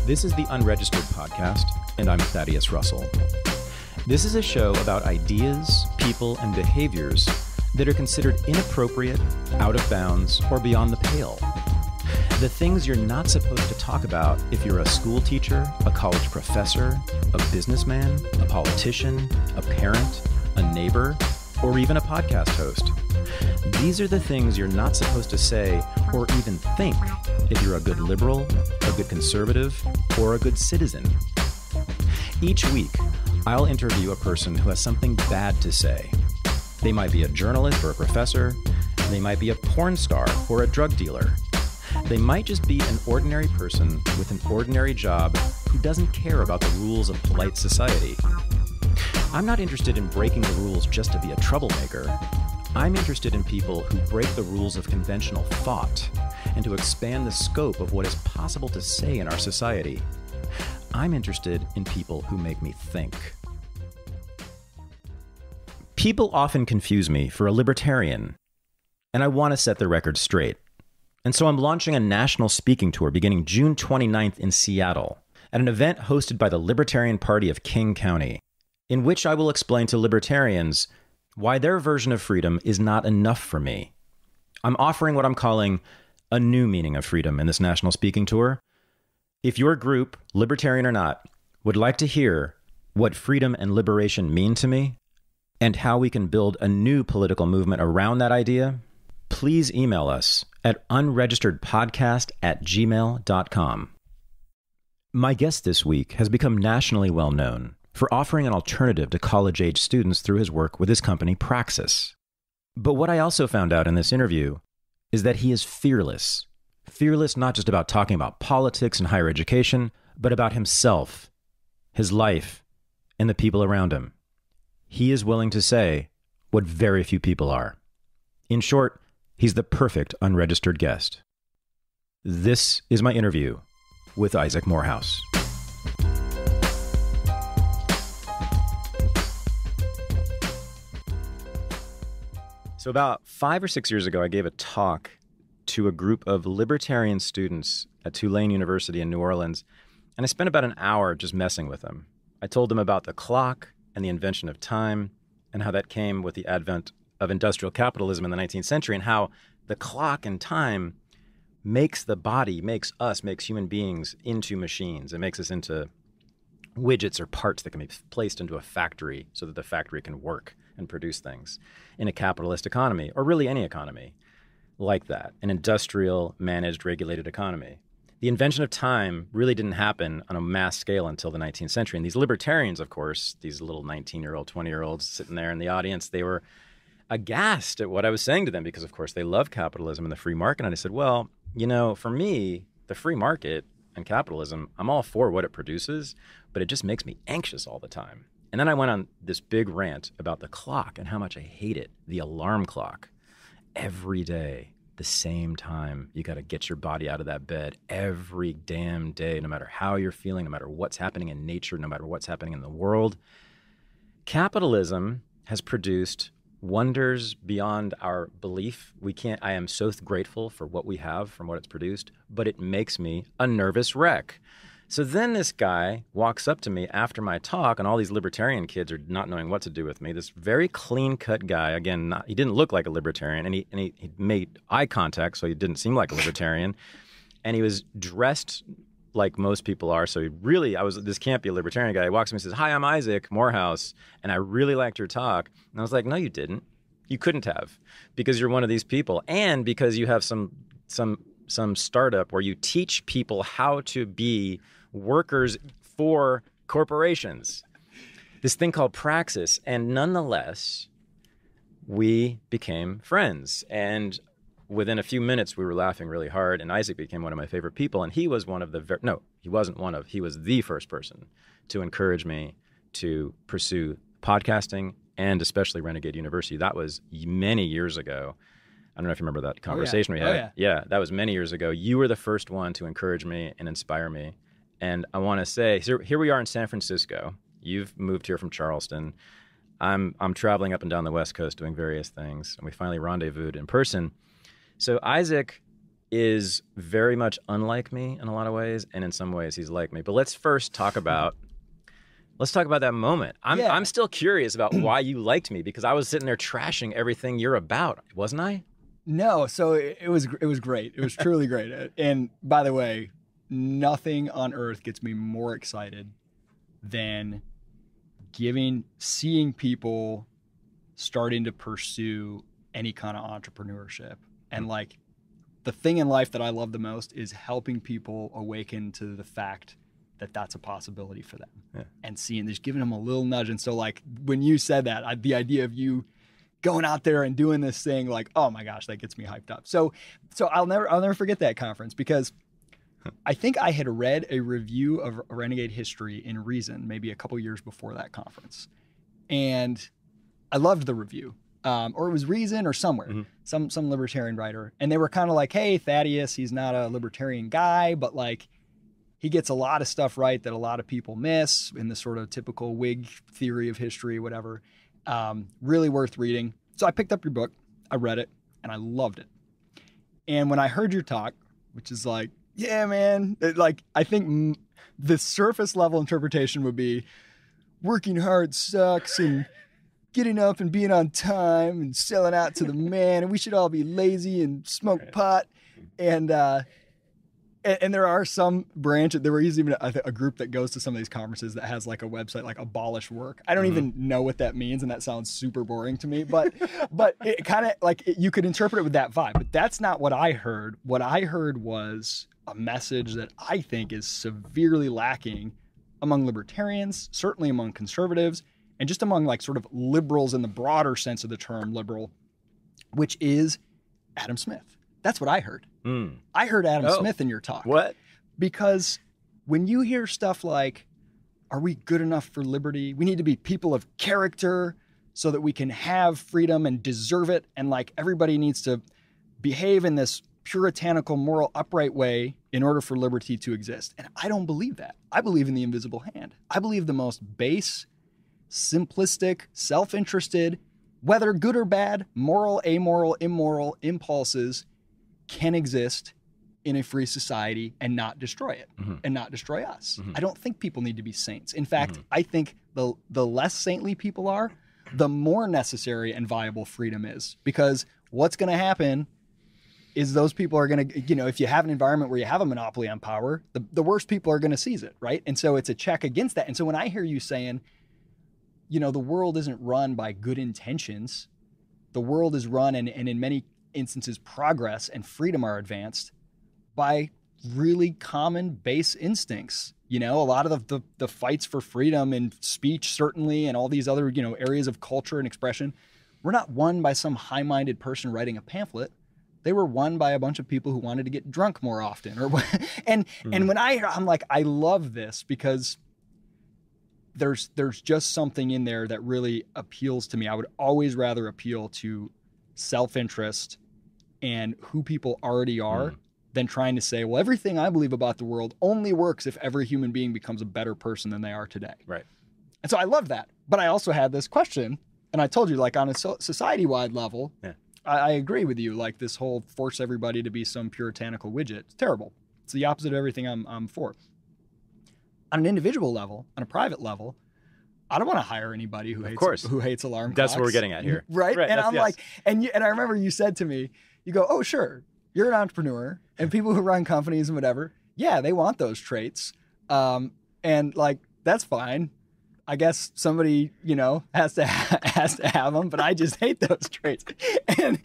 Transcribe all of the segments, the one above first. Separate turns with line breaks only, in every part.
This is the Unregistered podcast, and I'm Thaddeus Russell. This is a show about ideas, people, and behaviors that are considered inappropriate, out of bounds, or beyond the pale. The things you're not supposed to talk about if you're a school teacher, a college professor, a businessman, a politician, a parent, a neighbor, or even a podcast host. These are the things you're not supposed to say or even think if you're a good liberal, a good conservative, or a good citizen. Each week, I'll interview a person who has something bad to say. They might be a journalist or a professor. They might be a porn star or a drug dealer. They might just be an ordinary person with an ordinary job who doesn't care about the rules of polite society. I'm not interested in breaking the rules just to be a troublemaker. I'm interested in people who break the rules of conventional thought and to expand the scope of what is possible to say in our society. I'm interested in people who make me think. People often confuse me for a libertarian, and I want to set the record straight. And so I'm launching a national speaking tour beginning June 29th in Seattle at an event hosted by the Libertarian Party of King County, in which I will explain to libertarians why their version of freedom is not enough for me. I'm offering what I'm calling a new meaning of freedom in this national speaking tour. If your group, libertarian or not, would like to hear what freedom and liberation mean to me and how we can build a new political movement around that idea, please email us at unregisteredpodcast@gmail.com. My guest this week has become nationally well known for offering an alternative to college-age students through his work with his company, Praxis. But what I also found out in this interview is that he is fearless. Fearless not just about talking about politics and higher education, but about himself, his life, and the people around him. He is willing to say what very few people are. In short, he's the perfect unregistered guest. This is my interview with Isaac Morehouse. So about 5 or 6 years ago, I gave a talk to a group of libertarian students at Tulane University in New Orleans, and I spent about an hour just messing with them. I told them about the clock and the invention of time and how that came with the advent of industrial capitalism in the 19th century and how the clock and time makes the body, makes human beings into machines. It makes us into widgets or parts that can be placed into a factory so that the factory can work and produce things in a capitalist economy, or really any economy like that, an industrial, managed, regulated economy. The invention of time really didn't happen on a mass scale until the 19th century. And these libertarians, of course, these little 19-year-old, 20-year-olds sitting there in the audience, they were aghast at what I was saying to them because, of course, they love capitalism and the free market. And I said, well, you know, for me, the free market and capitalism, I'm all for what it produces, but it just makes me anxious all the time. And then I went on this big rant about the clock and how much I hate it, the alarm clock. Every day, the same time, you got to get your body out of that bed every damn day, no matter how you're feeling, no matter what's happening in nature, no matter what's happening in the world. Capitalism has produced wonders beyond our belief. I am so grateful for what we have from what it's produced, but it makes me a nervous wreck. So then this guy walks up to me after my talk, and all these libertarian kids are not knowing what to do with me. This very clean-cut guy, again, he didn't look like a libertarian, and he made eye contact, so he didn't seem like a libertarian. And he was dressed like most people are, so this can't be a libertarian guy. He walks up and says, "Hi, I'm Isaac Morehouse, and I really liked your talk." And I was like, "No, you didn't. You couldn't have, because you're one of these people, and because you have some startup where you teach people how to be workers for corporations, this thing called Praxis." And nonetheless, we became friends. And within a few minutes, we were laughing really hard. And Isaac became one of my favorite people. And he was he was the first person to encourage me to pursue podcasting and especially Renegade University. That was many years ago. I don't know if you remember that conversation we had. Yeah, that was many years ago. You were the first one to encourage me and inspire me. And I want to say, here we are in San Francisco. You've moved here from Charleston. I'm traveling up and down the West Coast doing various things, and we finally rendezvoused in person. So Isaac is very much unlike me in a lot of ways, and in some ways he's like me. But let's first talk about that moment. I'm still curious about why you liked me, because I was sitting there trashing everything you're about, wasn't I?
No, so it was great. It was truly great. And by the way, nothing on earth gets me more excited than seeing people starting to pursue any kind of entrepreneurship. And like, the thing in life that I love the most is helping people awaken to the fact that that's a possibility for them. Yeah. And just giving them a little nudge. And so like, when you said that, the idea of you going out there and doing this thing, like, oh my gosh, that gets me hyped up. So I'll never forget that conference, because I think I had read a review of Renegade History in Reason maybe a couple years before that conference. And I loved the review. Or it was Reason or somewhere, some libertarian writer. And they were kind of like, hey, Thaddeus, he's not a libertarian guy, but like, he gets a lot of stuff right that a lot of people miss in the sort of typical Whig theory of history, whatever. Really worth reading. So I picked up your book, I read it, and I loved it. And when I heard your talk, which is like, yeah, man, I think the surface level interpretation would be working hard sucks and getting up and being on time and selling out to the man, and we should all be lazy and smoke pot. And there are some branches. There is even a group that goes to some of these conferences that has like a website like Abolish Work. I don't even know what that means, and that sounds super boring to me. But it kind of like you could interpret it with that vibe. But that's not what I heard. What I heard was a message that I think is severely lacking among libertarians, certainly among conservatives, and just among like sort of liberals in the broader sense of the term liberal, which is Adam Smith. That's what I heard. I heard Adam Smith in your talk.
What?
Because when you hear stuff like, are we good enough for liberty? We need to be people of character so that we can have freedom and deserve it. And like, everybody needs to behave in this puritanical, moral, upright way in order for liberty to exist. And I don't believe that. I believe in the invisible hand. I believe the most base, simplistic, self-interested, whether good or bad, moral, amoral, immoral impulses can exist in a free society and not destroy it and not destroy us. I don't think people need to be saints. In fact, I think the less saintly people are, the more necessary and viable freedom is, because what's going to happen is those people are going to, if you have an environment where you have a monopoly on power, the worst people are going to seize it, right? And so it's a check against that. And so when I hear you saying, the world isn't run by good intentions, the world is run, and in many instances, progress and freedom are advanced by really common base instincts. A lot of the fights for freedom and speech, certainly, and all these other, areas of culture and expression, were not won by some high-minded person writing a pamphlet. They were won by a bunch of people who wanted to get drunk more often. And when I'm like, I love this, because there's just something in there that really appeals to me. I would always rather appeal to self-interest and who people already are than trying to say, well, everything I believe about the world only works if every human being becomes a better person than they are today.
Right.
And so I love that. But I also had this question, and I told you, like, on a society-wide level, I agree with you. Like, this whole force everybody to be some puritanical widget, it's terrible. It's the opposite of everything I'm for. On an individual level, on a private level, I don't want to hire anybody who hates alarm clocks.
That's what we're getting at here.
Right? And I'm like, and I remember you said to me, you go, oh, sure, you're an entrepreneur, and people who run companies and whatever, yeah, they want those traits. And like, that's fine. I guess somebody, has to have them, but I just hate those traits. And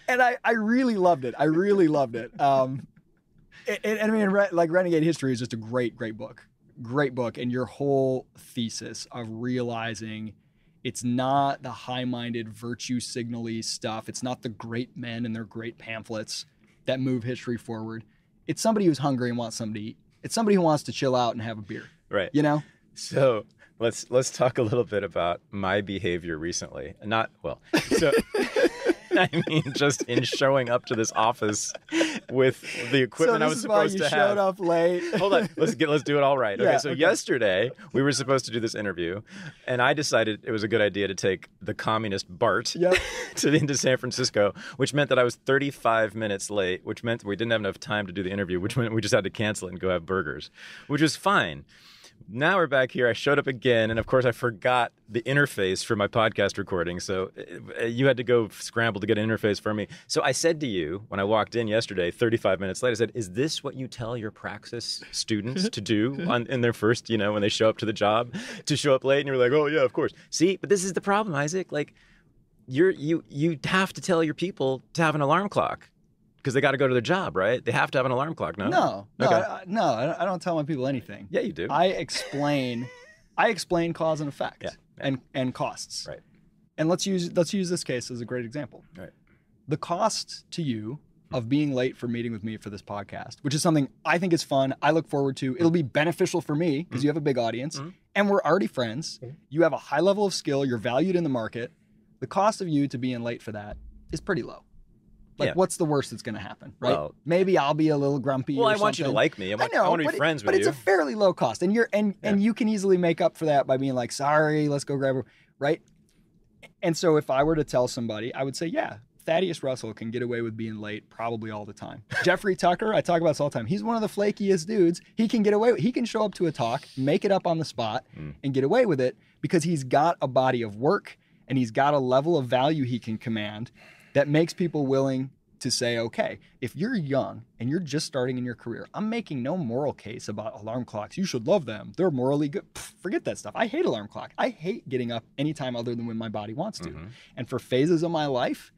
I really loved it. I mean, like, Renegade History is just a great book. Great book. And your whole thesis of realizing it's not the high-minded virtue signal-y stuff. It's not the great men and their great pamphlets that move history forward. It's somebody who's hungry and wants something to eat. It's somebody who wants to chill out and have a beer.
Right. So let's talk a little bit about my behavior recently. So I mean, just in showing up to this office with the equipment I was supposed to have.
So this is why you showed up late.
Hold on, let's do it all right.
Yeah,
Okay, so
okay.
yesterday we were supposed to do this interview, and I decided it was a good idea to take the communist BART
Yep.
into San Francisco, which meant that I was 35 minutes late, which meant we didn't have enough time to do the interview, which meant we just had to cancel it and go have burgers, which was fine. Now we're back here. I showed up again, and of course I forgot the interface for my podcast recording, so you had to go scramble to get an interface for me. So I said to you when I walked in yesterday, 35 minutes late, I said, is this what you tell your Praxis students to do in their first, when they show up to the job, to show up late? And you're like, oh, yeah, of course. See, but this is the problem, Isaac. Like, you have to tell your people to have an alarm clock. Because they got to go to their job, right? They have to have an alarm clock, no?
No,
Okay.
I don't tell my people anything.
Yeah, you do.
I explain cause and effect and costs.
Right.
And let's use this case as a great example.
Right.
The cost to you of being late for meeting with me for this podcast, which is something I think is fun, I look forward to. It'll be beneficial for me because you have a big audience and we're already friends. You have a high level of skill. You're valued in the market. The cost of you to being late for that is pretty low. Like, what's the worst that's going to happen, right?
Well,
maybe I'll be a little grumpy.
Well,
or
I want you to
something.
like me. I want to be friends with
but
you.
But it's a fairly low cost, and you can easily make up for that by being like, "Sorry, let's go grab a," right? And so, if I were to tell somebody, I would say, "Yeah, Thaddeus Russell can get away with being late probably all the time." Jeffrey Tucker, I talk about this all the time. He's one of the flakiest dudes. He can get away. He can show up to a talk, make it up on the spot, and get away with it because he's got a body of work and he's got a level of value he can command that makes people willing to say, okay, if you're young and you're just starting in your career, I'm making no moral case about alarm clocks. You should love them. They're morally good. Forget that stuff. I hate alarm clock. I hate getting up anytime other than when my body wants to. And for phases of my life,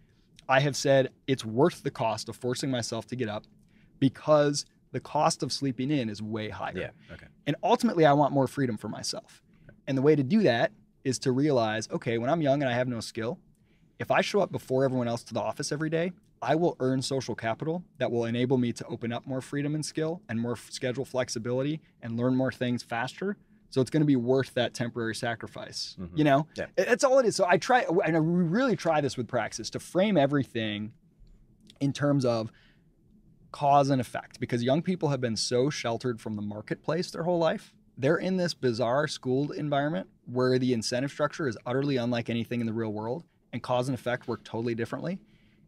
I have said it's worth the cost of forcing myself to get up because the cost of sleeping in is way higher.
Yeah. Okay.
And ultimately, I want more freedom for myself. And the way to do that is to realize, okay, when I'm young and I have no skill, if I show up before everyone else to the office every day, I will earn social capital that will enable me to open up more freedom and skill and more schedule flexibility and learn more things faster. So it's going to be worth that temporary sacrifice. Yeah. That's all it is. So I try, and I really try this with Praxis to frame everything in terms of cause and effect, because young people have been so sheltered from the marketplace their whole life. They're in this bizarre schooled environment where the incentive structure is utterly unlike anything in the real world, and cause and effect work totally differently.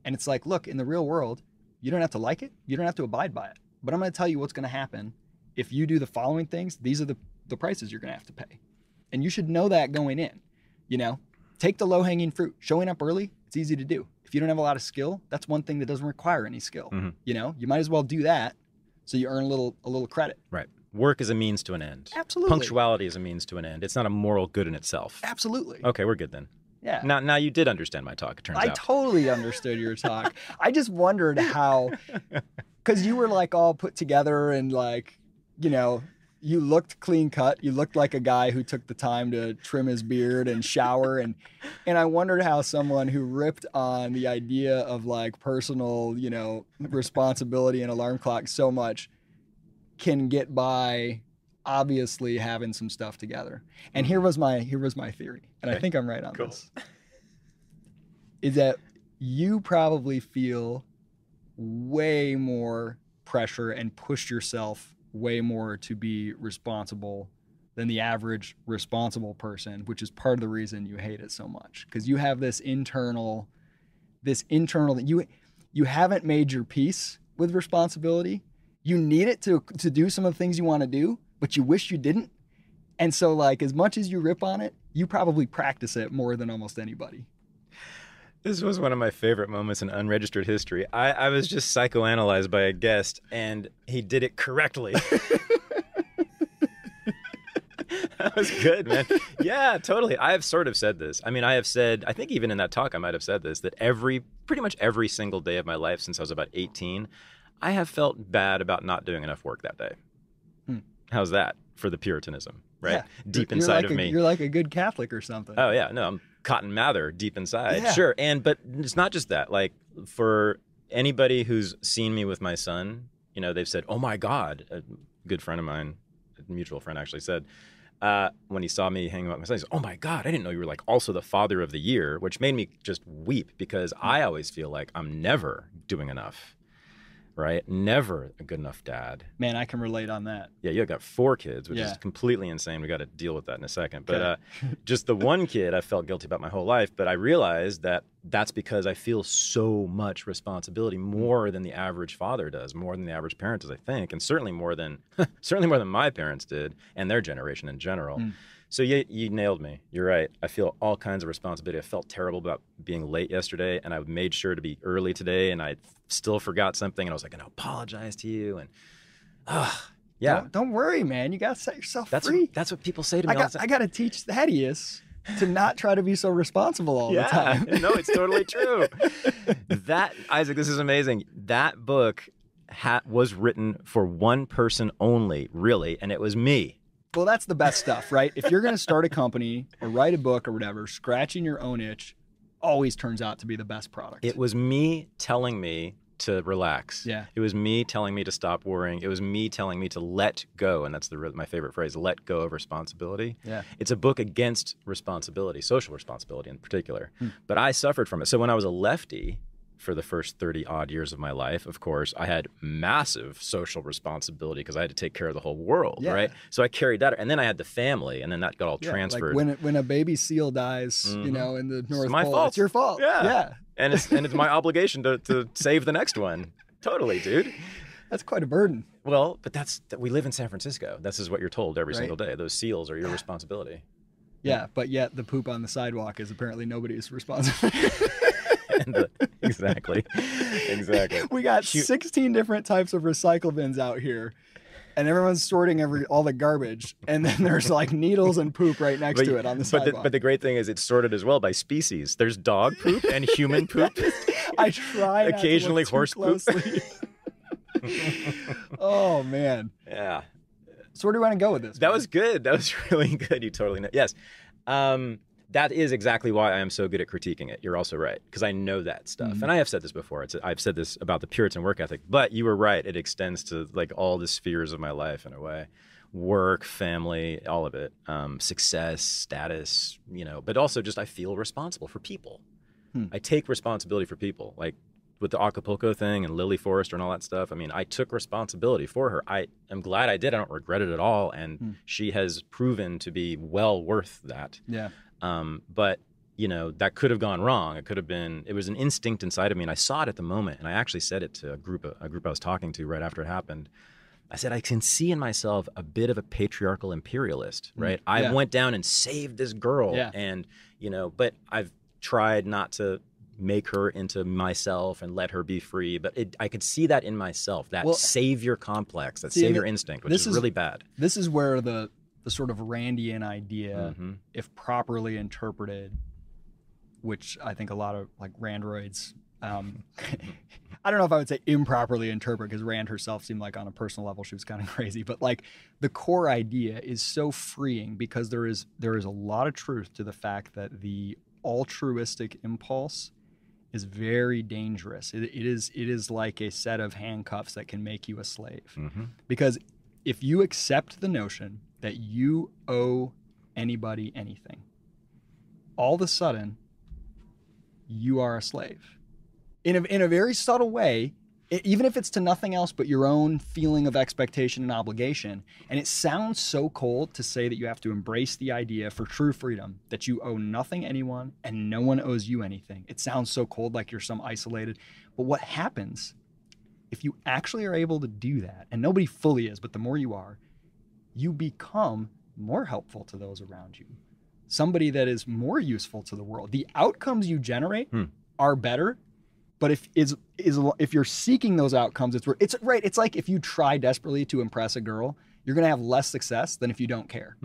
And it's like, look, in the real world, you don't have to like it. You don't have to abide by it. But I'm going to tell you what's going to happen. If you do the following things, these are the prices you're going to have to pay. And you should know that going in. Take the low-hanging fruit. Showing up early, it's easy to do. If you don't have a lot of skill, that's one thing that doesn't require any skill. You might as well do that so you earn a little credit.
Right. Work is a means to an end.
Absolutely.
Punctuality is a means to an end. It's not a moral good in itself.
Absolutely.
Okay, we're good then.
Yeah.
Now you did understand my talk, it turns out.
I totally understood your talk. I just wondered how, because you were like all put together and like, you looked clean cut. You looked like a guy who took the time to trim his beard and shower. And I wondered how someone who ripped on the idea of like personal, responsibility and alarm clock so much can get by obviously having some stuff together. And here was my theory, and I think I'm right on this, is that you probably feel way more pressure and push yourself way more to be responsible than the average responsible person, which is part of the reason you hate it so much, because you have this internal that you haven't made your peace with responsibility. You need it to do some of the things you want to do, but you wish you didn't. And so like, as much as you rip on it, you probably practice it more than almost anybody.
This was one of my favorite moments in Unregistered history. I was just psychoanalyzed by a guest, and he did it correctly. That was good, man. Yeah, totally. I have sort of said this. I mean, I think even in that talk, I might have said this, that pretty much every single day of my life since I was about 18, I have felt bad about not doing enough work that day. How's that for the Puritanism, right?
Yeah.
Deep inside of me.
You're like a good Catholic or something.
Oh, yeah. No, I'm Cotton Mather deep inside.
Yeah.
Sure. But it's not just that. Like, for anybody who's seen me with my son, they've said, oh, my God. A good friend of mine, a mutual friend actually said, when he saw me hanging out with my son, he said, "Oh my God, I didn't know you were like also the father of the year," which made me just weep because I always feel like I'm never doing enough, right? Never a good enough dad.
Man, I can relate on that.
Yeah, you got 4 kids, which
Yeah.
is completely insane. We got to deal with that in a second. But
Okay.
just the one kid I felt guilty about my whole life, but I realized that that's because I feel so much responsibility, more than the average father does, more than the average parent does, I think, and certainly more than my parents did and their generation in general. So you nailed me. You're right. I feel all kinds of responsibility. I felt terrible about being late yesterday, and I made sure to be early today, and I still forgot something, and I was like, "I'm gonna apologize to you," and yeah.
Don't worry, man. You got to set yourself
That's
free.
that's what people say to me all the time.
I got to teach Thaddeus to not try to be so responsible all the time.
No, it's totally true. Isaac, this is amazing. That book was written for one person only, really, and it was me.
Well, that's the best stuff, right? If you're going to start a company or write a book or whatever, scratching your own itch always turns out to be the best product.
It was me telling me to relax.
Yeah.
It was me telling me to stop worrying. It was me telling me to let go, and that's my favorite phrase, let go of responsibility.
Yeah.
It's a book against responsibility, social responsibility in particular. But I suffered from it. So when I was a lefty, for the first 30 odd years of my life, of course, I had massive social responsibility because I had to take care of the whole world, right? So I carried that. And then I had the family, and then that got all transferred.
Like when a baby seal dies, you know, in the North
my
Pole,
fault.
it's your fault. Yeah.
And it's my obligation to save the next one. Totally, dude.
That's quite a burden.
Well, but we live in San Francisco. This is what you're told every
Right.
single day. Those seals are your responsibility.
Yeah, but yet the poop on the sidewalk is apparently nobody's responsibility.
Exactly.
We got 16 different types of recycle bins out here, and everyone's sorting all the garbage, and then there's like needles and poop right next to it on the sidewalk.
But the great thing is it's sorted as well by species. There's dog poop and human poop.
I try not
occasionally
to look too
horse poop.
closely. Oh man.
Yeah.
So where do you want to go with this?
That was good. That was really good. You totally know. Yes. That is exactly why I am so good at critiquing it. You're also right, because I know that stuff. And I have said this before. I've said this about the Puritan work ethic, but you were right. It extends to like all the spheres of my life in a way. Work, family, all of it. Success, status, you know, but also just I feel responsible for people. I take responsibility for people. Like with the Acapulco thing and Lily Forrester and all that stuff. I mean, I took responsibility for her. I am glad I did. I don't regret it at all. And she has proven to be well worth that.
Yeah.
But you know, that could have gone wrong. It was an instinct inside of me, and I saw it at the moment. And I actually said it to a group I was talking to right after it happened. I said, I can see in myself a bit of a patriarchal imperialist, right? I went down and saved this girl, and you know, but I've tried not to make her into myself and let her be free. But I could see that in myself, that savior complex, that savior instinct, which is really bad. This
is where the sort of Randian idea, if properly interpreted, which I think a lot of like Randroids, I don't know if I would say improperly interpret, because Rand herself seemed like on a personal level she was kind of crazy, but like the core idea is so freeing, because there is a lot of truth to the fact that the altruistic impulse is very dangerous. It is like a set of handcuffs that can make you a slave. Because if you accept the notion that you owe anybody anything, all of a sudden you are a slave. In a very subtle way, even if it's to nothing else but your own feeling of expectation and obligation. And it sounds so cold to say that you have to embrace the idea for true freedom that you owe nothing anyone and no one owes you anything. It sounds so cold, like you're some isolated. But what happens if you actually are able to do that, and nobody fully is, but the more you are, you become more helpful to those around you. Somebody that is more useful to the world. The outcomes you generate are better, but if you're seeking those outcomes, it's right. It's like if you try desperately to impress a girl, you're going to have less success than if you don't care.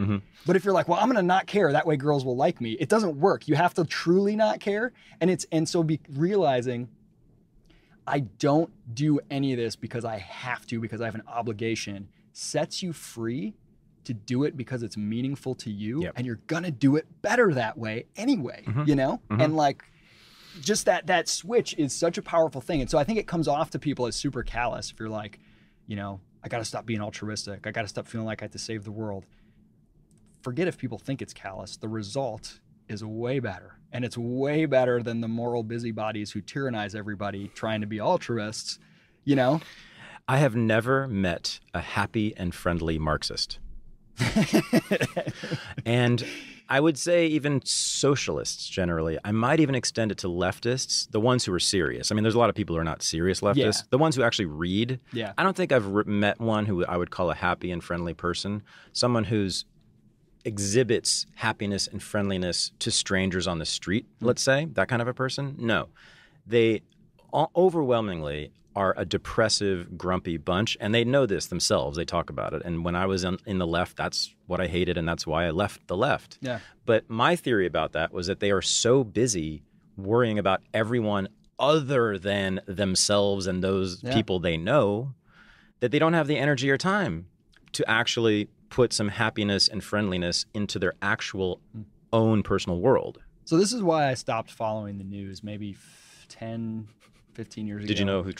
But if you're like, well, I'm going to not care, that way girls will like me. It doesn't work. You have to truly not care. And so realizing I don't do any of this because I have to, because I have an obligation, sets you free to do it because it's meaningful to you. And you're going to do it better that way anyway, you know? And like, just that switch is such a powerful thing. And so I think it comes off to people as super callous. If you're like, you know, I got to stop being altruistic. I got to stop feeling like I have to save the world. forget if people think it's callous. The result is way better. And it's way better than the moral busybodies who tyrannize everybody trying to be altruists, you know?
I have never met a happy and friendly Marxist. And I would say even socialists generally. I might even extend it to leftists, the ones who are serious. I mean, there's a lot of people who are not serious leftists.
Yeah.
The ones who actually read.
Yeah.
I don't think I've met one who I would call a happy and friendly person. Someone who's exhibits happiness and friendliness to strangers on the street, let's say, that kind of a person. No. They overwhelmingly are a depressive, grumpy bunch, and they know this themselves. They talk about it. And when I was in the left, that's what I hated, and that's why I left the left.
Yeah.
But my theory about that was that they are so busy worrying about everyone other than themselves and those people they know that they don't have the energy or time to actually put some happiness and friendliness into their actual own personal world.
So this is why I stopped following the news maybe 10, 15 years ago.
Do you know who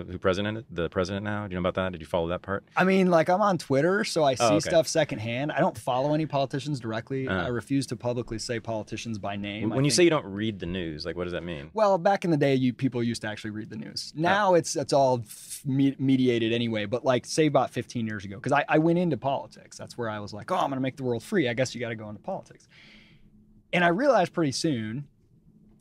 the president now? Do you know about that? Did you follow that part?
I mean, like, I'm on Twitter, so I see stuff secondhand. I don't follow any politicians directly. I refuse to publicly say politicians by name.
When you say you don't read the news, like, what does that mean?
Well, back in the day, people used to actually read the news. Now it's all mediated anyway. But like, say about 15 years ago, because I went into politics. That's where I was like, oh, I'm going to make the world free. I guess you got to go into politics. And I realized pretty soon,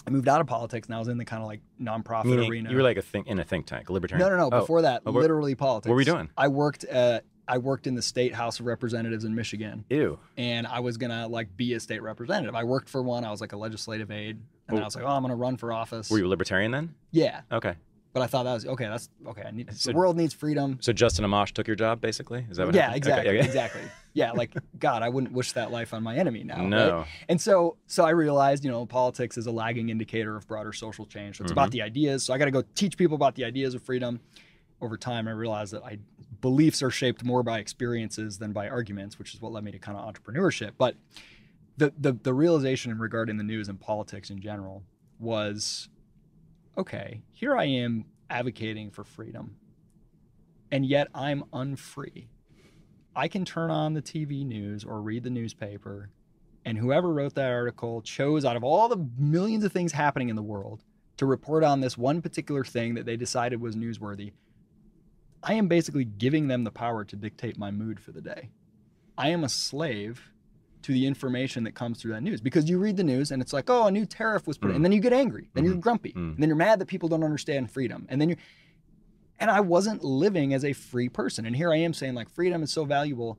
I moved out of politics and I was in the kind of like nonprofit arena.
You were like in a think tank, a libertarian.
No. Before that, literally politics.
What were you doing?
I worked in the state House of Representatives in Michigan.
Ew.
And I was gonna like be a state representative. I worked for one. I was like a legislative aide, and then I was like, oh, I'm gonna run for office.
Were you a libertarian then?
Yeah.
Okay.
But I thought that was okay. That's okay. The world needs freedom.
So Justin Amash took your job, basically? Is that what happened?
Exactly.
Okay.
Exactly. Yeah, like, God, I wouldn't wish that life on my enemy now.
No.
Right? And so I realized, politics is a lagging indicator of broader social change. So it's about the ideas. So I got to go teach people about the ideas of freedom. Over time, I realized that beliefs are shaped more by experiences than by arguments, which is what led me to kind of entrepreneurship. But the realization regarding the news and politics in general was, okay, here I am advocating for freedom, and yet I'm unfree. I can turn on the TV news or read the newspaper, and whoever wrote that article chose, out of all the millions of things happening in the world, to report on this one particular thing that they decided was newsworthy. I am basically giving them the power to dictate my mood for the day. I am a slave to the information that comes through that news, because you read the news and it's like, oh, a new tariff was put in, and then you get angry, then you're grumpy, and then you're mad that people don't understand freedom, and I wasn't living as a free person. And here I am saying, like, freedom is so valuable,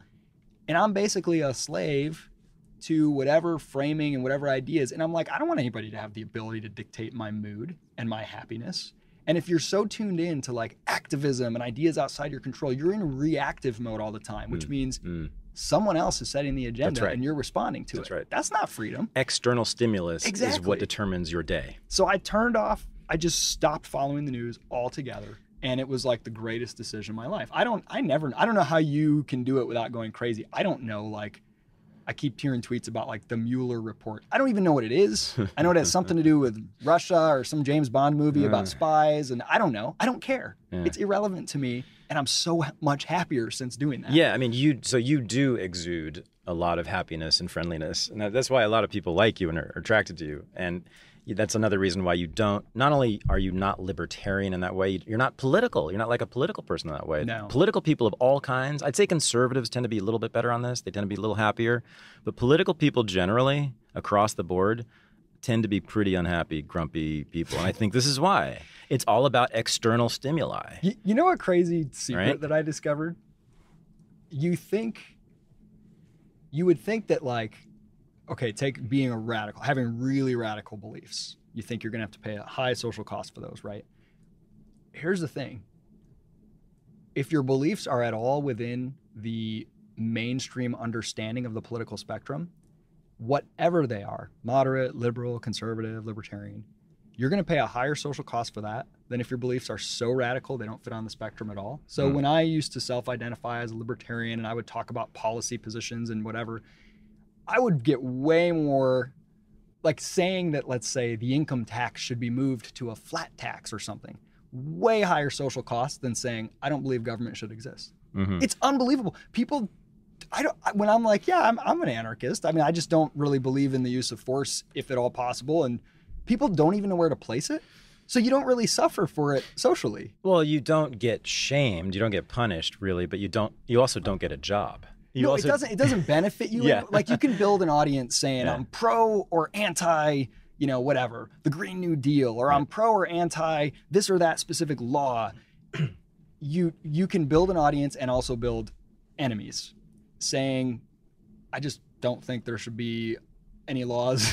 and I'm basically a slave to whatever framing and whatever ideas. And I'm like, I don't want anybody to have the ability to dictate my mood and my happiness. And if you're so tuned in to like activism and ideas outside your control, you're in reactive mode all the time, which means someone else is setting the agenda and you're responding to it.
Right.
That's not freedom.
External stimulus is what determines your day.
So I turned off, I just stopped following the news altogether. And it was like the greatest decision of my life. I don't know how you can do it without going crazy. I don't know, like, I keep hearing tweets about like the Mueller report. I don't even know what it is. I know it has something to do with Russia or some James Bond movie about spies, and I don't know. I don't care. Yeah. It's irrelevant to me, and I'm so much happier since doing that.
Yeah, I mean, you do exude a lot of happiness and friendliness, and that's why a lot of people like you and are attracted to you. And that's another reason why you don't. Not only are you not libertarian in that way, you're not political. You're not like a political person in that way.
No.
Political people of all kinds. I'd say conservatives tend to be a little bit better on this. They tend to be a little happier. But political people generally, across the board, tend to be pretty unhappy, grumpy people. And I think this is why. It's all about external stimuli.
You know a crazy secret that I discovered? You would think that, like, okay, take being a radical, having really radical beliefs. You think you're going to have to pay a high social cost for those, right? Here's the thing. If your beliefs are at all within the mainstream understanding of the political spectrum, whatever they are, moderate, liberal, conservative, libertarian, you're going to pay a higher social cost for that than if your beliefs are so radical they don't fit on the spectrum at all. So when I used to self-identify as a libertarian and I would talk about policy positions and whatever, I would get way more, like saying that, let's say, the income tax should be moved to a flat tax or something, way higher social cost than saying, I don't believe government should exist. It's unbelievable. People when I'm like, yeah, I'm an anarchist. I mean, I just don't really believe in the use of force if at all possible. And people don't even know where to place it. So you don't really suffer for it socially.
Well, you don't get shamed. You don't get punished really, but you also don't get a job.
It doesn't benefit you.
Yeah.
Like you can build an audience saying I'm pro or anti, whatever, the Green New Deal, or I'm pro or anti this or that specific law. You can build an audience and also build enemies, saying, I just don't think there should be any laws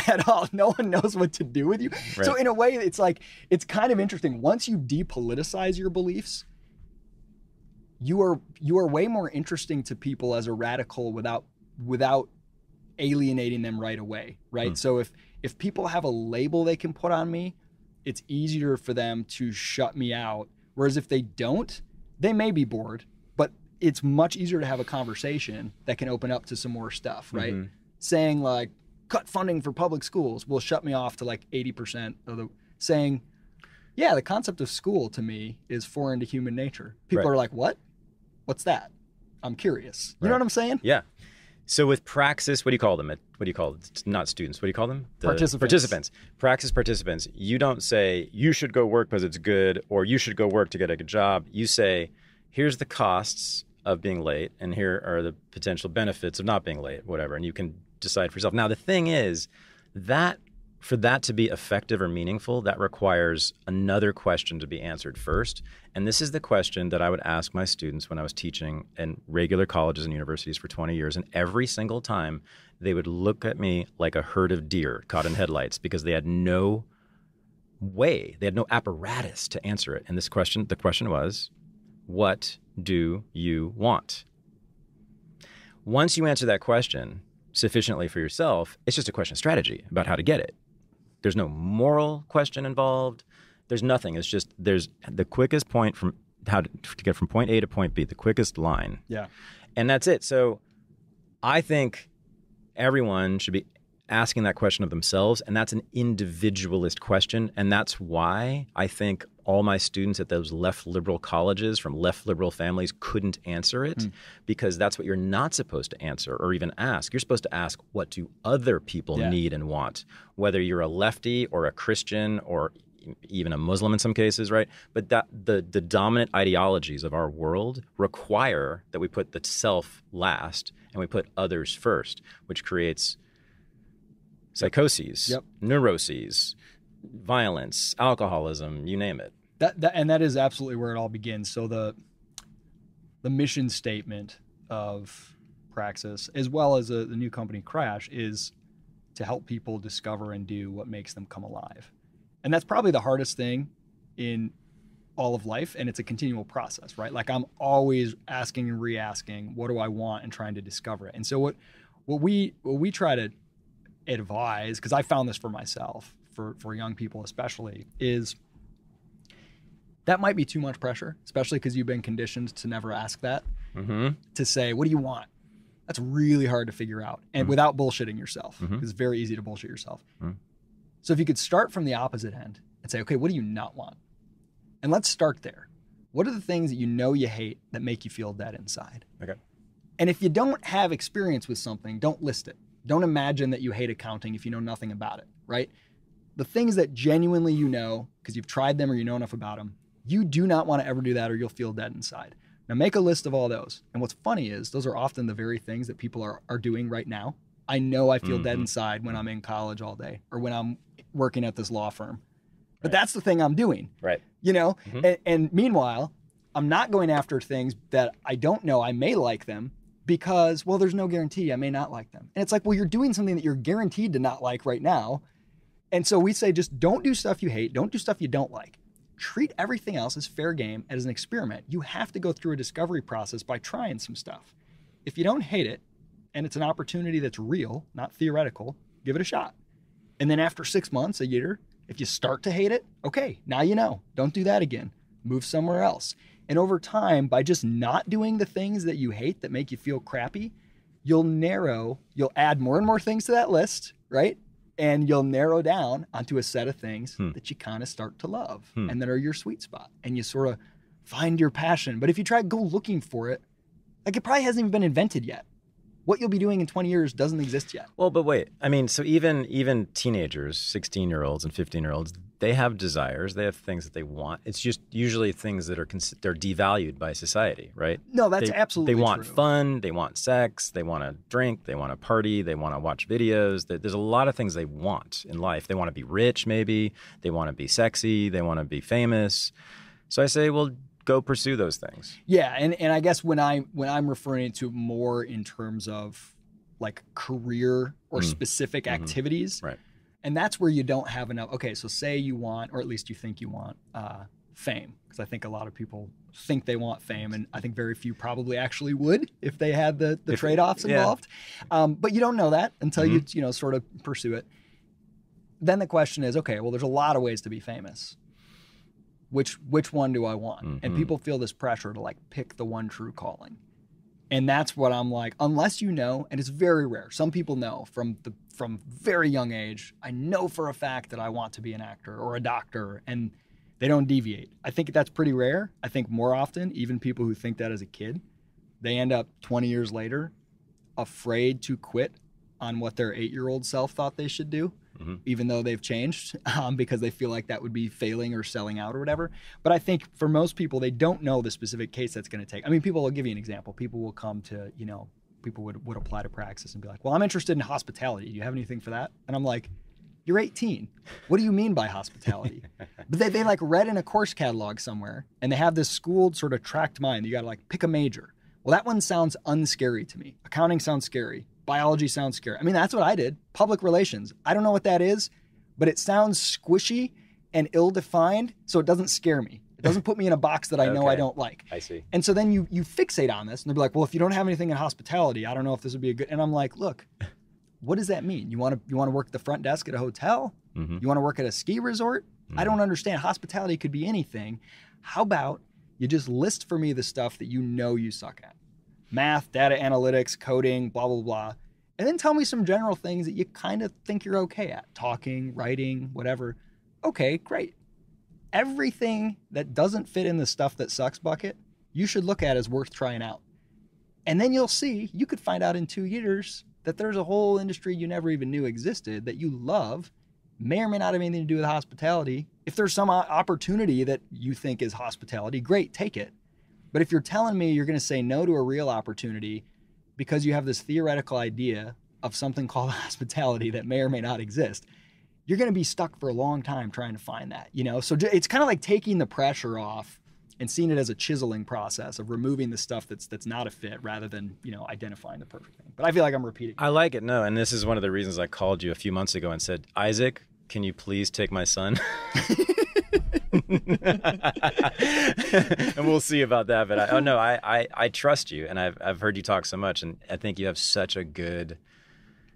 at all. No one knows what to do with you. Right. So in a way, it's kind of interesting. Once you depoliticize your beliefs, you are way more interesting to people as a radical without alienating them right away, right? So if people have a label they can put on me, it's easier for them to shut me out. Whereas if they don't, they may be bored, but it's much easier to have a conversation that can open up to some more stuff, right? Mm-hmm. Saying like, cut funding for public schools will shut me off to like 80% of the saying, yeah, the concept of school to me is foreign to human nature. People are like, what? What's that? I'm curious. You know what I'm saying?
Yeah. So with Praxis, what do you call them? What do you call it? It's not students. What do you call them?
Participants.
Praxis participants. You don't say, you should go work because it's good, or you should go work to get a good job. You say, here's the costs of being late, and here are the potential benefits of not being late, whatever. And you can decide for yourself. Now, the thing is that for that to be effective or meaningful, that requires another question to be answered first. And this is the question that I would ask my students when I was teaching in regular colleges and universities for 20 years. And every single time they would look at me like a herd of deer caught in headlights because they had no way, they had no apparatus to answer it. And the question was, what do you want? Once you answer that question sufficiently for yourself, it's just a question of strategy about how to get it. There's no moral question involved. There's nothing. It's just there's the quickest point from how to get from point A to point B, the quickest line.
Yeah.
And that's it. So I think everyone should be asking that question of themselves, and that's an individualist question. And that's why I think all my students at those left liberal colleges from left liberal families couldn't answer it, because that's what you're not supposed to answer or even ask. You're supposed to ask, what do other people need and want? Whether you're a lefty or a Christian or even a Muslim in some cases, right? But that the dominant ideologies of our world require that we put the self last and we put others first, which creates psychoses, neuroses, violence, alcoholism, you name it.
That is absolutely where it all begins. So the mission statement of Praxis, as well as the new company Crash, is to help people discover and do what makes them come alive. And that's probably the hardest thing in all of life, and it's a continual process, right? Like I'm always asking and re-asking, what do I want, and trying to discover it. And so what we try to advise, because I found this for myself, for young people especially, is that might be too much pressure, especially because you've been conditioned to never ask that, to say, what do you want? That's really hard to figure out, and without bullshitting yourself, because it's very easy to bullshit yourself. So if you could start from the opposite end and say, okay, what do you not want? And let's start there. What are the things that you know you hate that make you feel dead inside?
Okay.
And if you don't have experience with something, don't list it. Don't imagine that you hate accounting if you know nothing about it, right? The things that genuinely you know, because you've tried them or you know enough about them, you do not want to ever do that or you'll feel dead inside. Now make a list of all those. And what's funny is those are often the very things that people are doing right now. I know I feel dead inside when I'm in college all day or when I'm working at this law firm. But that's the thing I'm doing.
Right.
You know? And meanwhile, I'm not going after things that I don't know I may like them because, well, there's no guarantee I may not like them. And it's like, well, you're doing something that you're guaranteed to not like right now. And so we say, just don't do stuff you hate. Don't do stuff you don't like. Treat everything else as fair game, as an experiment. You have to go through a discovery process by trying some stuff. If you don't hate it, and it's an opportunity that's real, not theoretical, give it a shot. And then after 6 months, a year, if you start to hate it, okay, now you know. Don't do that again. Move somewhere else. And over time, by just not doing the things that you hate that make you feel crappy, you'll add more and more things to that list, right? And you'll narrow down onto a set of things that you kind of start to love and that are your sweet spot. And you sort of find your passion. But if you try to go looking for it, Like, it probably hasn't even been invented yet. What you'll be doing in 20 years doesn't exist yet.
Well, but wait. I mean, so even teenagers, 16-year-olds and 15-year-olds, they have desires. They have things that they want. It's just usually things that they're devalued by society, right?
No, that's absolutely
true. They want
true.
fun. They want sex. They want to drink. They want to party. They want to watch videos. There's a lot of things they want in life. They want to be rich, maybe. They want to be sexy. They want to be famous. So I say, well, go pursue those things.
Yeah, and I guess when I'm referring to more in terms of like career or specific activities,
right?
And that's where you don't have enough. Okay, so say you want, or at least you think you want, fame, because I think a lot of people think they want fame, and I think very few probably actually would if they had the trade-offs involved. But you don't know that until you sort of pursue it. Then the question is, okay, well, there's a lot of ways to be famous. Which one do I want? And people feel this pressure to like pick the one true calling. And that's what I'm like, unless you know, and it's very rare. Some people know from very young age, I know for a fact that I want to be an actor or a doctor, and they don't deviate. I think that's pretty rare. I think more often, even people who think that as a kid, they end up 20 years later afraid to quit on what their 8-year-old self thought they should do. Even though they've changed, because they feel like that would be failing or selling out or whatever. But I think for most people, they don't know the specific case that's going to take. I mean, people will give you an example. People will come to, people would apply to Praxis and be like, well, I'm interested in hospitality. Do you have anything for that? And I'm like, you're 18. What do you mean by hospitality? But they like read in a course catalog somewhere, and they have this schooled sort of tracked mind. You got to like pick a major. Well, that one sounds unscary to me. Accounting sounds scary. Biology sounds scary. I mean, that's what I did. Public relations. I don't know what that is, but it sounds squishy and ill-defined, so it doesn't scare me. It doesn't put me in a box that I know I don't like.
I see.
And so then you fixate on this, and they'll be like, well, if you don't have anything in hospitality, I don't know if this would be a good... And I'm like, look, what does that mean? You want to work the front desk at a hotel? You want to work at a ski resort? I don't understand. Hospitality could be anything. How about you just list for me the stuff that you know you suck at? Math, data analytics, coding, blah, blah, blah. And then tell me some general things that you kind of think you're okay at. Talking, writing, whatever. Okay, great. Everything that doesn't fit in the stuff that sucks bucket, you should look at as worth trying out. And then you'll see, you could find out in 2 years that there's a whole industry you never even knew existed that you love, may or may not have anything to do with hospitality. If there's some opportunity that you think is hospitality, great, take it. But if you're telling me you're going to say no to a real opportunity because you have this theoretical idea of something called hospitality that may or may not exist, you're going to be stuck for a long time trying to find that, So it's kind of like taking the pressure off and seeing it as a chiseling process of removing the stuff that's not a fit rather than, identifying the perfect thing. But I feel like I'm repeating.
I like it. No, and this is one of the reasons I called you a few months ago and said, Isaac, can you please take my son? And we'll see about that. But I trust you, and I've heard you talk so much, and I think you have such a good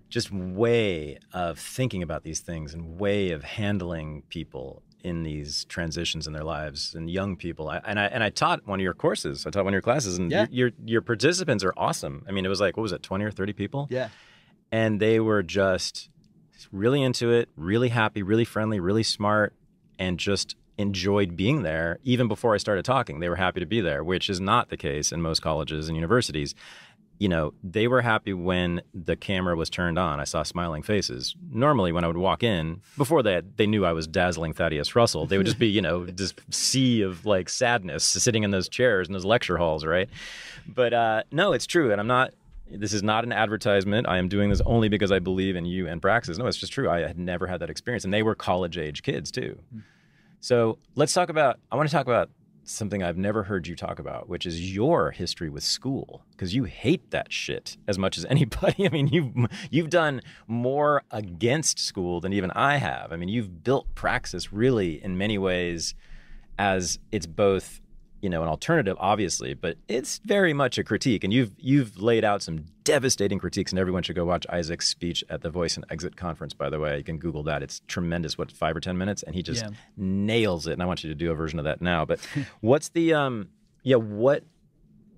just way of thinking about these things and way of handling people in these transitions in their lives and young people. I taught one of your courses. I taught one of your classes, and your participants are awesome. I mean, it was like, what was it, 20 or 30 people?
Yeah.
And they were just really into it, really happy, really friendly, really smart, and just enjoyed being there. Even before I started talking, they were happy to be there, which is not the case in most colleges and universities. They were happy when the camera was turned on. I saw smiling faces. Normally, when I would walk in, before that, they knew I was dazzling Thaddeus Russell. They would just be, this sea of like sadness sitting in those chairs in those lecture halls, right? But no, it's true. And this is not an advertisement. I am doing this only because I believe in you and Praxis. No, it's just true. I had never had that experience. And they were college-age kids, too. So I want to talk about something I've never heard you talk about, which is your history with school, because you hate that shit as much as anybody. I mean, you've done more against school than even I have. I mean, you've built Praxis really in many ways as it's both, an alternative, obviously, but it's very much a critique. And you've laid out some devastating critiques, and everyone should go watch Isaac's speech at the Voice and Exit conference, by the way. You can Google that. It's tremendous. 5 or 10 minutes? And he just nails it. And I want you to do a version of that now. But what's the,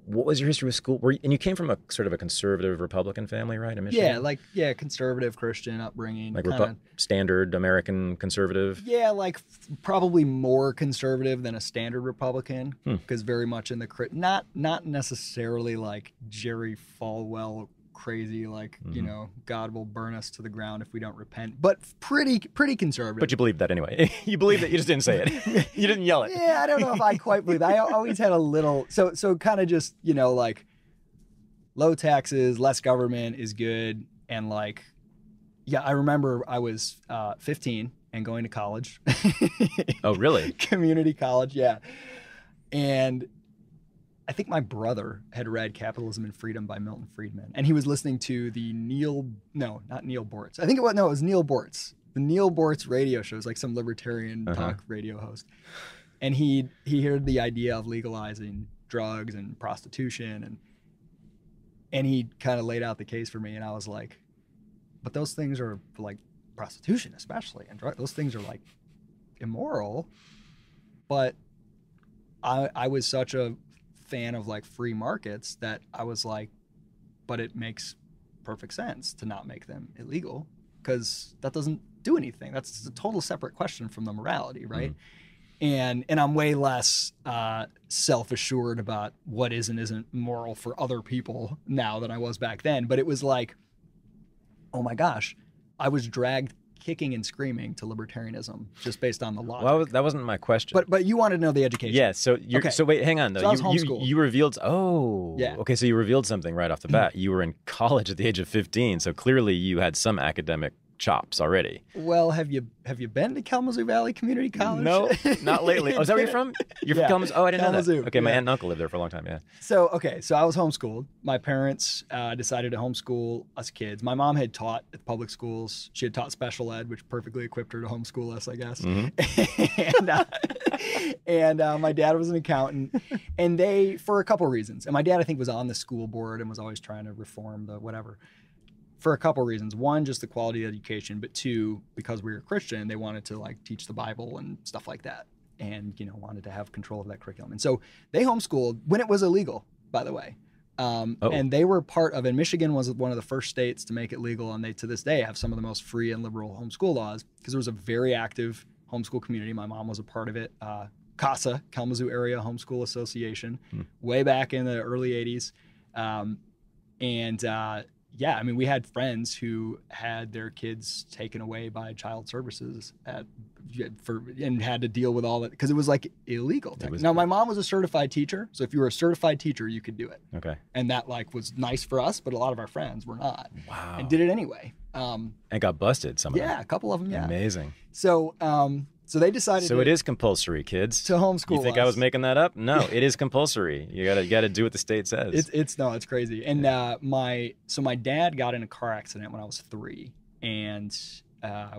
what was your history with school? And you came from a sort of a conservative Republican family, right? In Michigan?
Yeah, conservative Christian upbringing.
Like standard American conservative?
Yeah, like probably more conservative than a standard Republican, because very much in the not necessarily like Jerry Falwell crazy, like God will burn us to the ground if we don't repent, but pretty conservative.
But you believe that anyway. You believe that, you just didn't say it. You didn't yell it.
Yeah, I don't know if I quite believe that. I always had a little so kind of just like low taxes, less government is good, and like I remember I was 15 and going to college.
Oh, really?
Community college, yeah. And I think my brother had read Capitalism and Freedom by Milton Friedman, and he was listening to the not Neil Bortz. I think it was Neil Bortz. The Neil Bortz radio show is like some libertarian talk radio host. And he heard the idea of legalizing drugs and prostitution, and he kind of laid out the case for me, and I was like, but those things are like prostitution especially, and those things are like immoral. But I was such a fan of like free markets that I was like, but it makes perfect sense to not make them illegal, because that doesn't do anything. That's a total separate question from the morality, right? And I'm way less self-assured about what is and isn't moral for other people now than I was back then. But it was like, oh my gosh, I was dragged kicking and screaming to libertarianism just based on the logic.
Well, that wasn't my question.
But you wanted to know the education.
Yeah. So so wait, hang on though.
So I was homeschooled.
You revealed. Oh.
Yeah.
Okay. So you revealed something right off the bat. You were in college at the age of 15. So clearly you had some academic chops already.
Well, have you been to Kalamazoo Valley Community College?
No, not lately. Oh, is that where you're from? You're from Kalamazoo? Oh, I didn't know that. Okay, my aunt and uncle lived there for a long time, yeah.
So I was homeschooled. My parents decided to homeschool us kids. My mom had taught at public schools. She had taught special ed, which perfectly equipped her to homeschool us, I guess. And my dad was an accountant. And they, for a couple reasons, and my dad, I think, was on the school board and was always trying to reform the whatever. For a couple reasons. One, just the quality of education, but two, because we were Christian, they wanted to like teach the Bible and stuff like that, and wanted to have control of that curriculum. And so they homeschooled when it was illegal, by the way. And they were part of, and Michigan was one of the first states to make it legal, and they to this day have some of the most free and liberal homeschool laws, because there was a very active homeschool community. My mom was a part of it. CASA, Kalamazoo Area Homeschool Association, way back in the early 80s. Yeah, I mean, we had friends who had their kids taken away by child services and had to deal with all that because it was like illegal. Now, my mom was a certified teacher, so if you were a certified teacher, you could do it. Okay. And that like was nice for us, but a lot of our friends were not. Wow. And did it anyway. And
got busted. Some of them.
Yeah, a couple of them. Yeah.
Amazing.
So they decided.
So it is compulsory, kids.
To homeschool.
You think I was making that up? No, it is compulsory. You gotta do what the state says.
It's crazy. And my dad got in a car accident when I was 3, and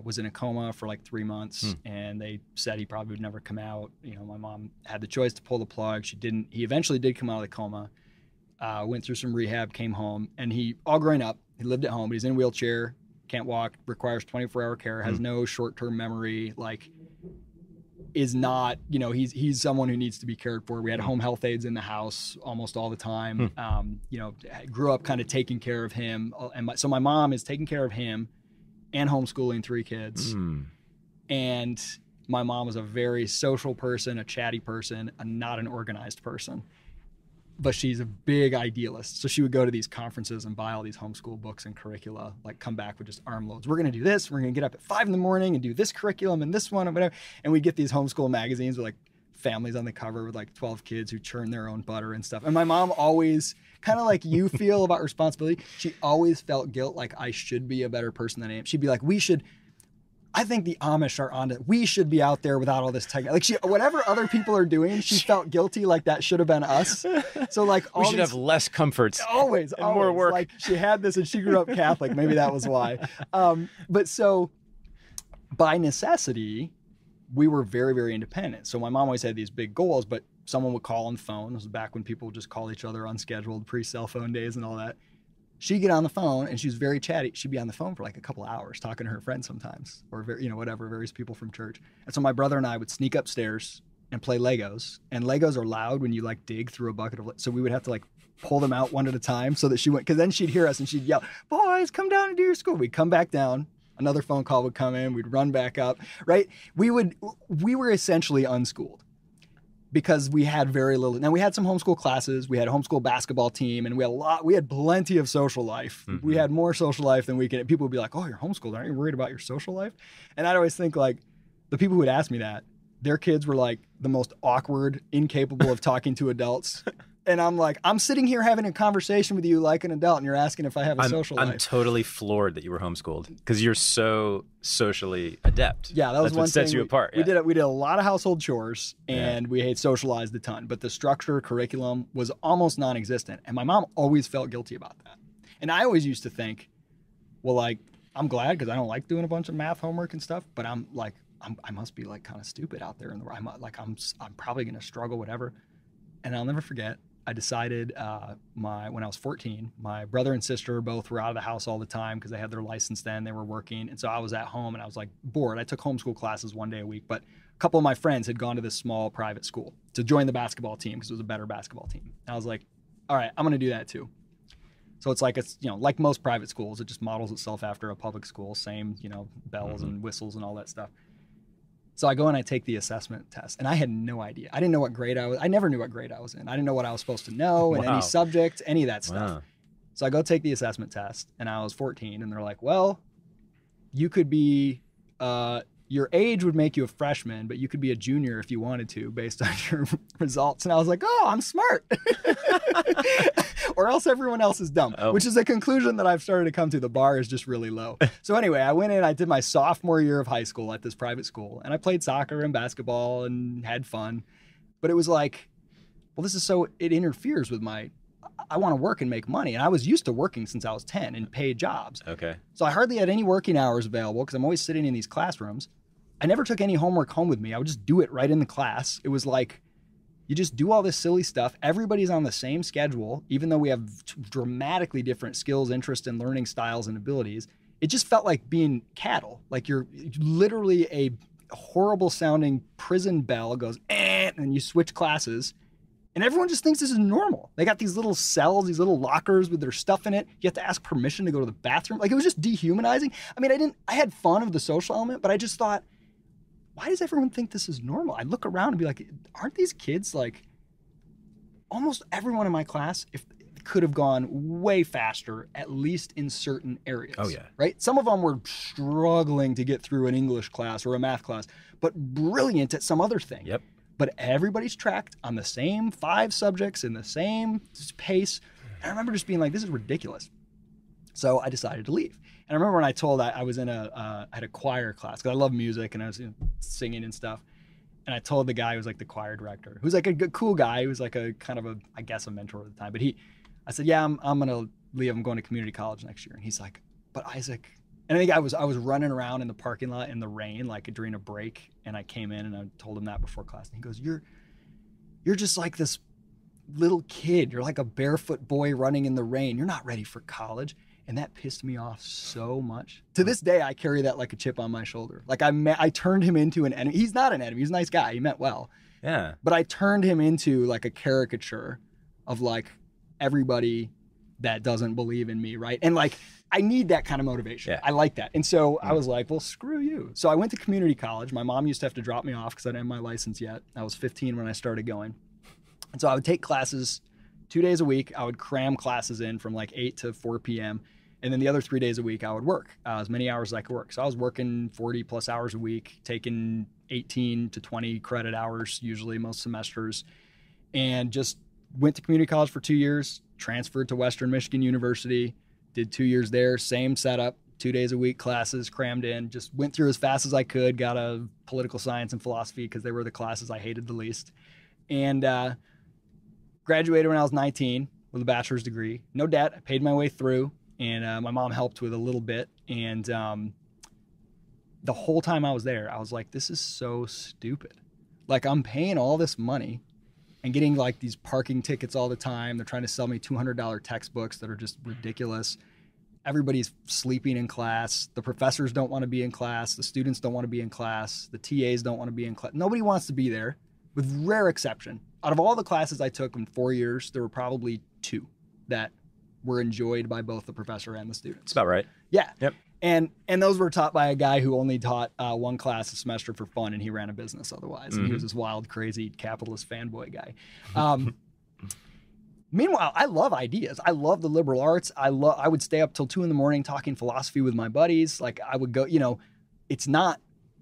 was in a coma for like 3 months. And they said he probably would never come out. My mom had the choice to pull the plug. She didn't. He eventually did come out of the coma. Went through some rehab, came home, and he all growing up. He lived at home, but he's in a wheelchair, can't walk, requires 24-hour care, has no short-term memory, like. Is not, he's someone who needs to be cared for. We had home health aides in the house almost all the time. Grew up kind of taking care of him. So my mom is taking care of him and homeschooling 3 kids. And my mom was a very social person, a chatty person, not an organized person. But she's a big idealist. So she would go to these conferences and buy all these homeschool books and curricula, like come back with just armloads. We're going to do this. We're going to get up at 5 in the morning and do this curriculum and this one and whatever. And we get these homeschool magazines with like families on the cover with like 12 kids who churn their own butter and stuff. And my mom always, kind of like you feel about responsibility, she always felt guilt, like I should be a better person than I am. She'd be like, I think the Amish are on it. We should be out there without all this technology. Like whatever other people are doing, she felt guilty. Like that should have been us. So like
we should have less comforts.
Always,
more work.
Like she had this, and she grew up Catholic. Maybe that was why. But so by necessity, we were very, very independent. So my mom always had these big goals, but someone would call on the phone. This was back when people would just call each other unscheduled, pre-cell phone days and all that. She'd get on the phone, and she was very chatty. She'd be on the phone for like a couple of hours talking to her friends sometimes, or whatever, various people from church. And so my brother and I would sneak upstairs and play Legos. And Legos are loud when you like dig through a bucket of, so we would have to like pull them out one at a time so that she went, because then she'd hear us and she'd yell, boys, come down and do your school. We'd come back down. Another phone call would come in. We'd run back up, right? We were essentially unschooled because we had very little. Now we had some homeschool classes. We had a homeschool basketball team, and we had plenty of social life. Mm-hmm. We had more social life than we could. People would be like, oh, you're homeschooled. Aren't you worried about your social life? And I'd always think like the people who would ask me that, their kids were like the most awkward, incapable of talking to adults. And I'm like, I'm sitting here having a conversation with you like an adult, and you're asking if I have a social life.
I'm totally floored that you were homeschooled because you're so socially adept.
Yeah, that was
That's
one
what sets
thing
you apart.
We did a lot of household chores, and we had socialized a ton. But the structure, curriculum was almost non-existent, and my mom always felt guilty about that. And I always used to think, well, like, I'm glad because I don't like doing a bunch of math homework and stuff, but I'm like, I must be like kind of stupid out there, and I'm probably going to struggle, whatever. And I'll never forget. I decided when I was 14, my brother and sister both were out of the house all the time because they had their license then. They were working. And so I was at home and I was like bored. I took homeschool classes one day a week, but a couple of my friends had gone to this small private school to join the basketball team because it was a better basketball team. And I was like, all right, I'm going to do that too. So it's like, like most private schools, it just models itself after a public school, same, bells and whistles and all that stuff. So I go and I take the assessment test, and I had no idea. I didn't know what grade I was. I never knew what grade I was in. I didn't know what I was supposed to know in any subject, any of that stuff. Wow. So I go take the assessment test, and I was 14, and they're like, well, you could be, your age would make you a freshman, but you could be a junior if you wanted to based on your results. And I was like, oh, I'm smart. Or else everyone else is dumb, which is a conclusion that I've started to come to. The bar is just really low. So anyway, I went in, I did my sophomore year of high school at this private school, and I played soccer and basketball and had fun. But it was like, well, it interferes with I want to work and make money. And I was used to working since I was 10 in paid jobs.
Okay.
So I hardly had any working hours available because I'm always sitting in these classrooms. I never took any homework home with me. I would just do it right in the class. It was like, you just do all this silly stuff. Everybody's on the same schedule, even though we have dramatically different skills, interests, and learning styles and abilities. It just felt like being cattle. Like you're literally a horrible sounding prison bell goes, and you switch classes. And everyone just thinks this is normal. They got these little cells, these little lockers with their stuff in it. You have to ask permission to go to the bathroom. Like, it was just dehumanizing. I mean, I had fun of the social element, but I just thought, why does everyone think this is normal? I'd look around and be like, aren't these kids like, almost everyone in my class could have gone way faster, at least in certain areas.
Oh, yeah.
Right? Some of them were struggling to get through an English class or a math class, but brilliant at some other thing.
Yep.
But everybody's tracked on the same 5 subjects in the same pace. And I remember just being like, this is ridiculous. So I decided to leave. And I remember when I told I was in I had a choir class because I love music and I was singing and stuff. And I told the guy who was like the choir director, who's like a good, cool guy, who was like a kind of I guess a mentor at the time. But I said, yeah, I'm going to leave. I'm going to community college next year. And he's like, but Isaac. And I think I was running around in the parking lot in the rain, like during a break. And I came in and I told him that before class. And he goes, you're just like this little kid. You're like a barefoot boy running in the rain. You're not ready for college. And that pissed me off so much. To this day, I carry that like a chip on my shoulder. Like I turned him into an enemy. He's not an enemy. He's a nice guy. He meant well.
Yeah.
But I turned him into like a caricature of like everybody that doesn't believe in me, right? And like, I need that kind of motivation.
Yeah.
I like that. And so I was like, well, screw you. So I went to community college. My mom used to have to drop me off because I didn't have my license yet. I was 15 when I started going. And so I would take classes 2 days a week. I would cram classes in from like 8 to 4 p.m. And then the other 3 days a week, I would work as many hours as I could work. So I was working 40 plus hours a week, taking 18 to 20 credit hours, usually most semesters, and just went to community college for 2 years, transferred to Western Michigan University, did 2 years there, same setup, 2 days a week, classes crammed in, just went through as fast as I could, got a political science and philosophy because they were the classes I hated the least. And graduated when I was 19 with a bachelor's degree. No debt, I paid my way through. And my mom helped with a little bit. And the whole time I was there, I was like, this is so stupid. Like, I'm paying all this money and getting like these parking tickets all the time. They're trying to sell me $200 textbooks that are just ridiculous. Everybody's sleeping in class. The professors don't want to be in class. The students don't want to be in class. The TAs don't want to be in class. Nobody wants to be there. with rare exception. Out of all the classes I took in 4 years, there were probably 2 that were enjoyed by both the professor and the students.
That's about right.
Yeah.
Yep.
And those were taught by a guy who only taught 1 class a semester for fun, and he ran a business otherwise. And he was this wild, crazy capitalist fanboy guy. Meanwhile, I love ideas. I love the liberal arts. I would stay up till 2 a.m. talking philosophy with my buddies. Like I would go, it's not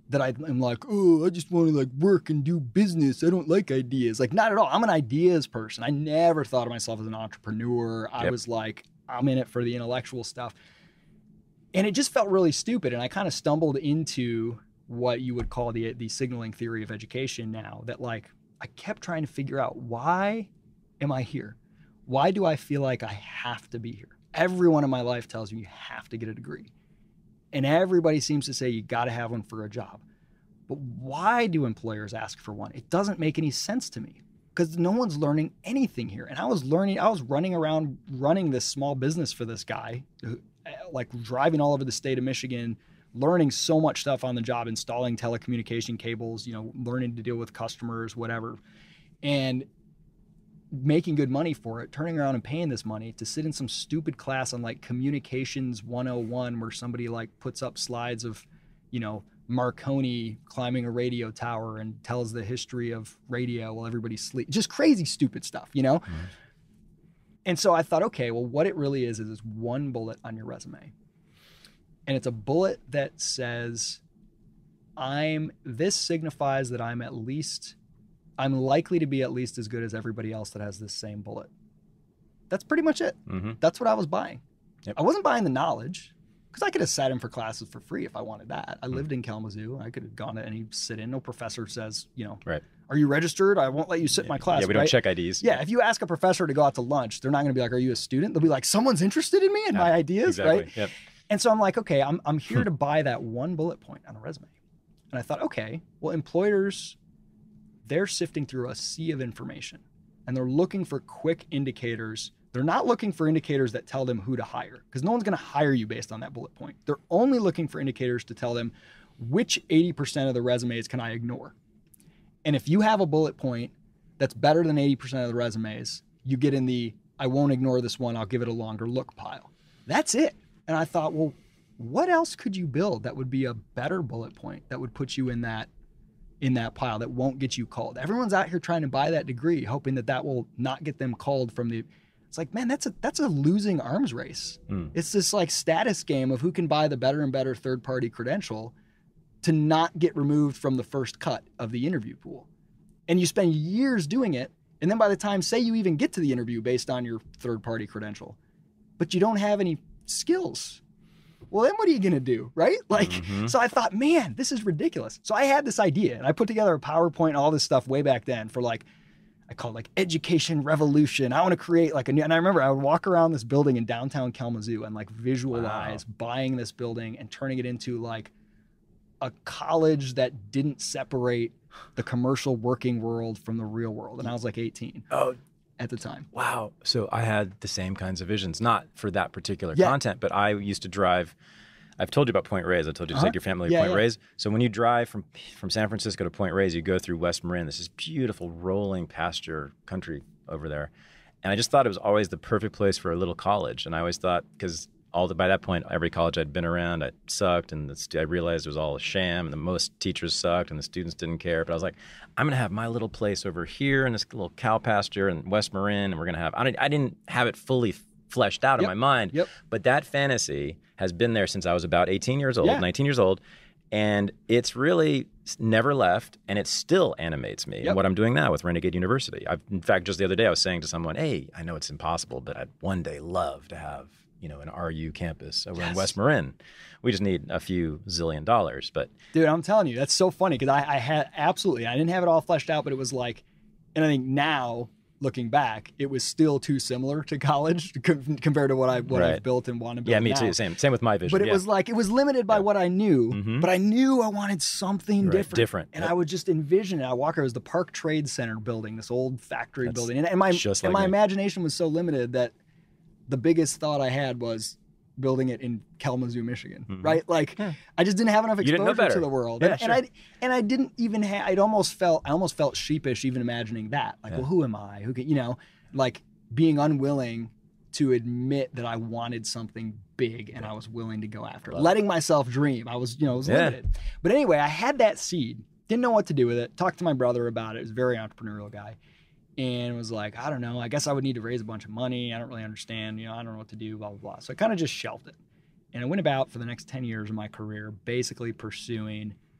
that I'm like, oh, I just want to like work and do business. I don't like ideas. Like not at all. I'm an ideas person. I never thought of myself as an entrepreneur. I was like, I'm in it for the intellectual stuff. And it just felt really stupid. And I kind of stumbled into what you would call the signaling theory of education now, that like I kept trying to figure out, why am I here? Why do I feel like I have to be here? Everyone in my life tells me you have to get a degree. And everybody seems to say you got to have one for a job. But why do employers ask for one? It doesn't make any sense to me, because no one's learning anything here. And I was running around running this small business for this guy, like driving all over the state of Michigan, learning so much stuff on the job, installing telecommunication cables, learning to deal with customers, whatever. And making good money for it, turning around and paying this money to sit in some stupid class on like Communications 101 where somebody like puts up slides of, Marconi climbing a radio tower and tells the history of radio while everybody sleeps. Just crazy, stupid stuff, And so I thought, okay, well, what it really is this one bullet on your resume. And it's a bullet that says, this signifies that I'm likely to be at least as good as everybody else that has this same bullet. That's pretty much it. That's what I was buying. Yep. I wasn't buying the knowledge, because I could have sat in for classes for free if I wanted that. I lived in Kalamazoo. I could have gone to any sit-in. No professor says,
right.
Are you registered? I won't let you sit in my class.
Yeah, we don't check IDs.
Yeah, if you ask a professor to go out to lunch, they're not going to be like, are you a student? They'll be like, someone's interested in me and my ideas,
exactly.
right?
Yep.
And so I'm like, okay, I'm here to buy that one bullet point on a resume. And I thought, okay, well, employers, they're sifting through a sea of information, and they're looking for quick indicators. They're not looking for indicators that tell them who to hire, because no one's going to hire you based on that bullet point. They're only looking for indicators to tell them which 80% of the resumes can I ignore. And if you have a bullet point that's better than 80% of the resumes, you get in the, I won't ignore this one, I'll give it a longer look pile. That's it. And I thought, well, what else could you build that would be a better bullet point that would put you in that pile that won't get you called? Everyone's out here trying to buy that degree, hoping that will not get them called from the. It's like, man, that's a losing arms race. It's this like status game of who can buy the better and better third-party credential to not get removed from the first cut of the interview pool. And you spend years doing it, and then by the time, say you even get to the interview based on your third-party credential, but you don't have any skills, well, then what are you going to do, right? Like, So I thought, man, this is ridiculous. So I had this idea, and I put together a PowerPoint and all this stuff way back then for like, I call it like education revolution. I want to create like and I remember I would walk around this building in downtown Kalamazoo and like visualize buying this building and turning it into like a college that didn't separate the commercial working world from the real world. And I was like 18 at the time.
Wow. So I had the same kinds of visions, not for that particular content, but I used to drive. I've told you about Point Reyes. I told you to take your family to Point Reyes. So when you drive from San Francisco to Point Reyes, you go through West Marin. This is beautiful rolling pasture country over there. And I just thought it was always the perfect place for a little college. And I always thought, because by that point, every college I'd been around, I sucked. And I realized it was all a sham. And most teachers sucked and the students didn't care. But I was like, I'm going to have my little place over here in this little cow pasture in West Marin. And we're going to have, I didn't have it fully fleshed out in my mind. But that fantasy has been there since I was about 18 years old, 19 years old. And it's really never left, and it still animates me in what I'm doing now with Renegade University. In fact, just the other day, I was saying to someone, hey, I know it's impossible, but I'd one day love to have, an RU campus over in West Marin. We just need a few zillion dollars. But
dude, I'm telling you, that's so funny, because I had I didn't have it all fleshed out, but it was like, and I think now, looking back, it was still too similar to college compared to what I've built and want to build.
Yeah, me
now.
too. Same with my vision.
But it was like, it was limited by what I knew, but I knew I wanted something different. And I would just envision it. I walk, it was the Park Trade Center building, this old factory building. And my imagination was so limited that the biggest thought I had was, building it in Kalamazoo, Michigan, right? Like I just didn't have enough
You didn't know
exposure
better.
to the world.
Yeah,
and I didn't even have, I almost felt sheepish even imagining that. Like, well, who am I? Who can, like being unwilling to admit that I wanted something big and I was willing to go after it. Letting myself dream. I was, was limited. But anyway, I had that seed, didn't know what to do with it. Talked to my brother about it. He was a very entrepreneurial guy. And was like, I don't know, I guess I would need to raise a bunch of money. I don't really understand, I don't know what to do, blah, blah, blah. So I kind of just shelved it. And I went about for the next 10 years of my career, basically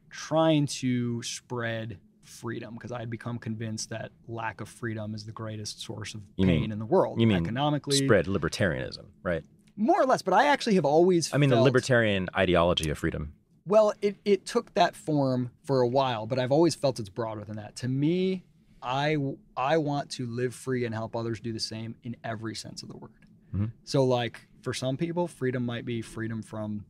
trying to spread freedom, because I had become convinced that lack of freedom is the greatest source of pain in the world.
You mean
economically,
spread libertarianism, right?
More or less, but I actually have always
the libertarian ideology of freedom.
Well, it took that form for a while, but I've always felt it's broader than that. To me, I want to live free and help others do the same in every sense of the word. Mm-hmm. So like for some people, freedom might be freedom from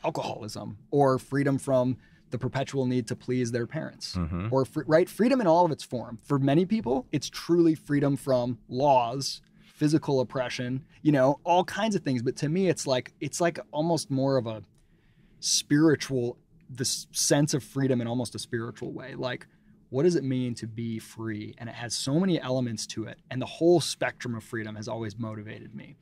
alcoholism, or freedom from the perpetual need to please their parents, or freedom in all of its form. For many people, it's truly freedom from laws, physical oppression, all kinds of things. But to me, it's like almost more of a spiritual, the sense of freedom in almost a spiritual way. Like, what does it mean to be free? And it has so many elements to it. And the whole spectrum of freedom has always motivated me.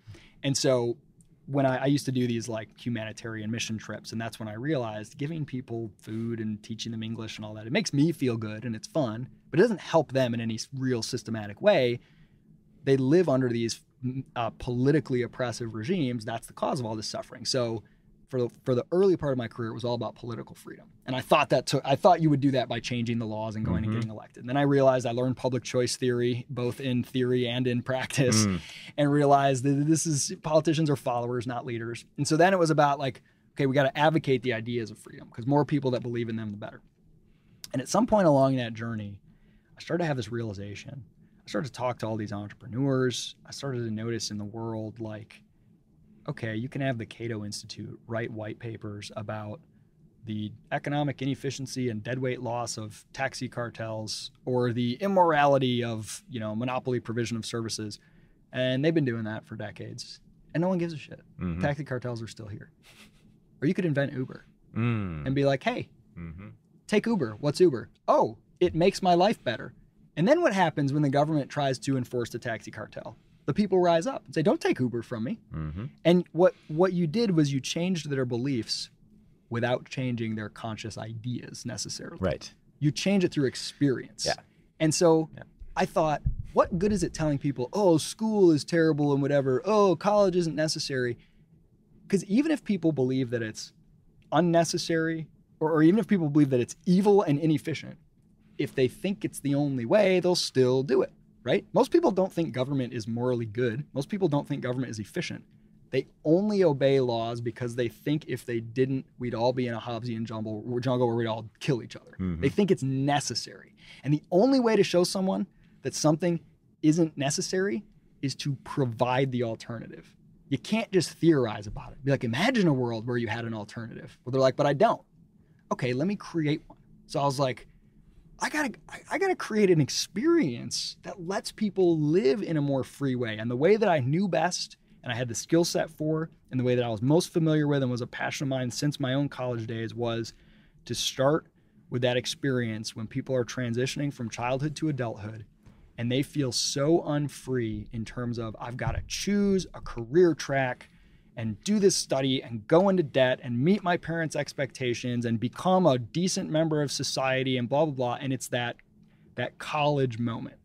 And so when I used to do these like humanitarian mission trips, and that's when I realized giving people food and teaching them English and all that, it makes me feel good and it's fun, but it doesn't help them in any real systematic way. They live under these politically oppressive regimes. That's the cause of all this suffering. So for the early part of my career, it was all about political freedom. And I thought you would do that by changing the laws and going and getting elected. And then I realized I learned public choice theory, both in theory and in practice, and realized that politicians are followers, not leaders. And so then it was about like, okay, we got to advocate the ideas of freedom, because more people that believe in them, the better. And at some point along that journey, I started to have this realization. I started to talk to all these entrepreneurs. I started to notice in the world, like, okay, you can have the Cato Institute write white papers about the economic inefficiency and deadweight loss of taxi cartels, or the immorality of, monopoly provision of services. And they've been doing that for decades. And no one gives a shit. Taxi cartels are still here. Or you could invent Uber and be like, hey, take Uber. What's Uber? Oh, it makes my life better. And then what happens when the government tries to enforce the taxi cartel? The people rise up and say, don't take Uber from me. And what you did was you changed their beliefs without changing their conscious ideas necessarily.
Right.
You change it through experience.
Yeah.
And so I thought, what good is it telling people, oh, school is terrible and whatever, oh, college isn't necessary? Because even if people believe that it's unnecessary, or even if people believe that it's evil and inefficient, if they think it's the only way, they'll still do it. Right? Most people don't think government is morally good. Most people don't think government is efficient. They only obey laws because they think if they didn't, we'd all be in a Hobbesian jungle where we'd all kill each other. They think it's necessary. And the only way to show someone that something isn't necessary is to provide the alternative. You can't just theorize about it. Be like, imagine a world where you had an alternative. Well, they're like, but I don't. Okay, let me create one. So I was like, I gotta create an experience that lets people live in a more free way. And the way that I knew best, and I had the skill set for, and the way that I was most familiar with and was a passion of mine since my own college days, was to start with that experience when people are transitioning from childhood to adulthood, and they feel so unfree in terms of, I've got to choose a career track and do this study and go into debt and meet my parents' expectations and become a decent member of society and blah, blah, blah. And it's that college moment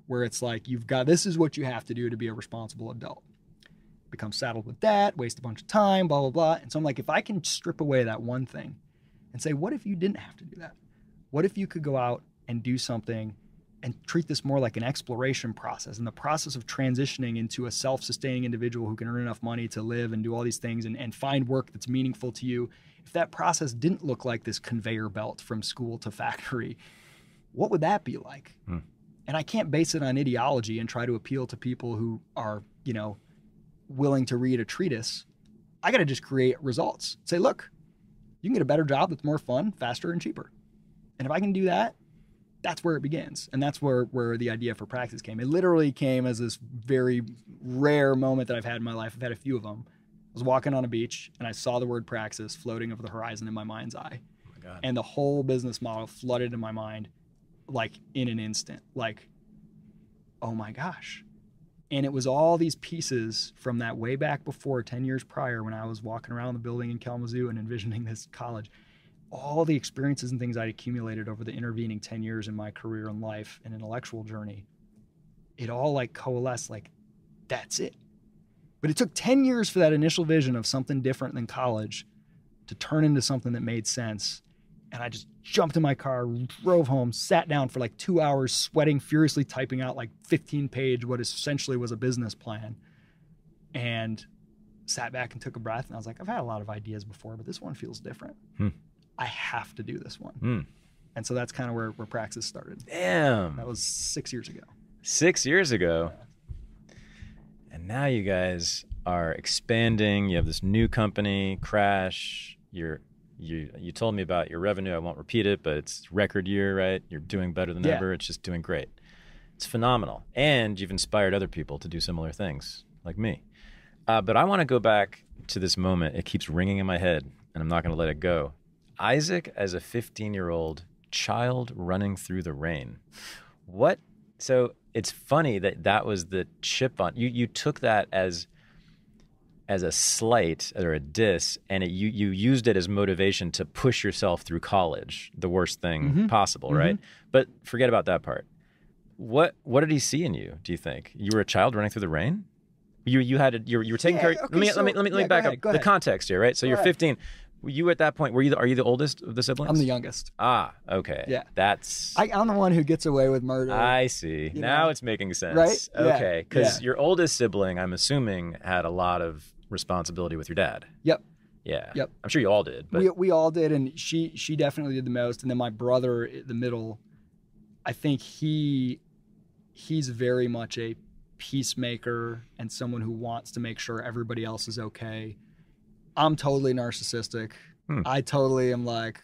where it's like, this is what you have to do to be a responsible adult. Become saddled with debt, waste a bunch of time, blah, blah, blah. And so I'm like, if I can strip away that one thing and say, what if you didn't have to do that? What if you could go out and do something and treat this more like an exploration process, and the process of transitioning into a self-sustaining individual who can earn enough money to live and do all these things and find work that's meaningful to you? If that process didn't look like this conveyor belt from school to factory, what would that be like? And I can't base it on ideology and try to appeal to people who are, willing to read a treatise. I got to just create results. Say, look, you can get a better job that's more fun, faster, and cheaper. And if I can do that, that's where it begins. And that's where the idea for Praxis came. It literally came as this very rare moment that I've had in my life. I've had a few of them, was walking on a beach and I saw the word Praxis floating over the horizon in my mind's eye.
Oh my God.
And the whole business model flooded in my mind like in an instant. Like, oh my gosh. And it was all these pieces from that way back before, 10 years prior, when I was walking around the building in Kalamazoo and envisioning this college. All the experiences and things I'd accumulated over the intervening 10 years in my career and life and intellectual journey, it all like coalesced, like, that's it. But it took 10 years for that initial vision of something different than college to turn into something that made sense. And I just jumped in my car, drove home, sat down for like 2 hours, sweating, furiously typing out like 15-page, what essentially was a business plan, and sat back and took a breath. And I was like, I've had a lot of ideas before, but this one feels different. I have to do this one. And so that's kind of where Praxis started.
Damn.
That was 6 years ago.
6 years ago. Yeah. And now you guys are expanding. You have this new company, Crash. You told me about your revenue. I won't repeat it, but it's record year, right? You're doing better than ever. It's just doing great. It's phenomenal. And you've inspired other people to do similar things, like me. But I want to go back to this moment. It keeps ringing in my head, and I'm not going to let it go. Isaac as a 15-year-old child running through the rain. What? So it's funny that was the chip on. You took that as a slight or a diss, and you used it as motivation to push yourself through college, the worst thing possible, right? But forget about that part. What did he see in you, do you think? You were a child running through the rain? You were taking care of...
Okay,
let me back up the context here, right? So you're 15. You at that point, are you the oldest of the siblings?
I'm the youngest.
Ah, okay.
Yeah.
I'm
the one who gets away with murder.
I see. Now it's making sense.
Right?
Okay. Because your oldest sibling, I'm assuming, had a lot of responsibility with your dad.
Yep.
Yeah.
Yep.
I'm sure you all did. But...
We all did, and she definitely did the most. And then my brother, the middle, I think he's very much a peacemaker and someone who wants to make sure everybody else is okay. I'm totally narcissistic. I totally am like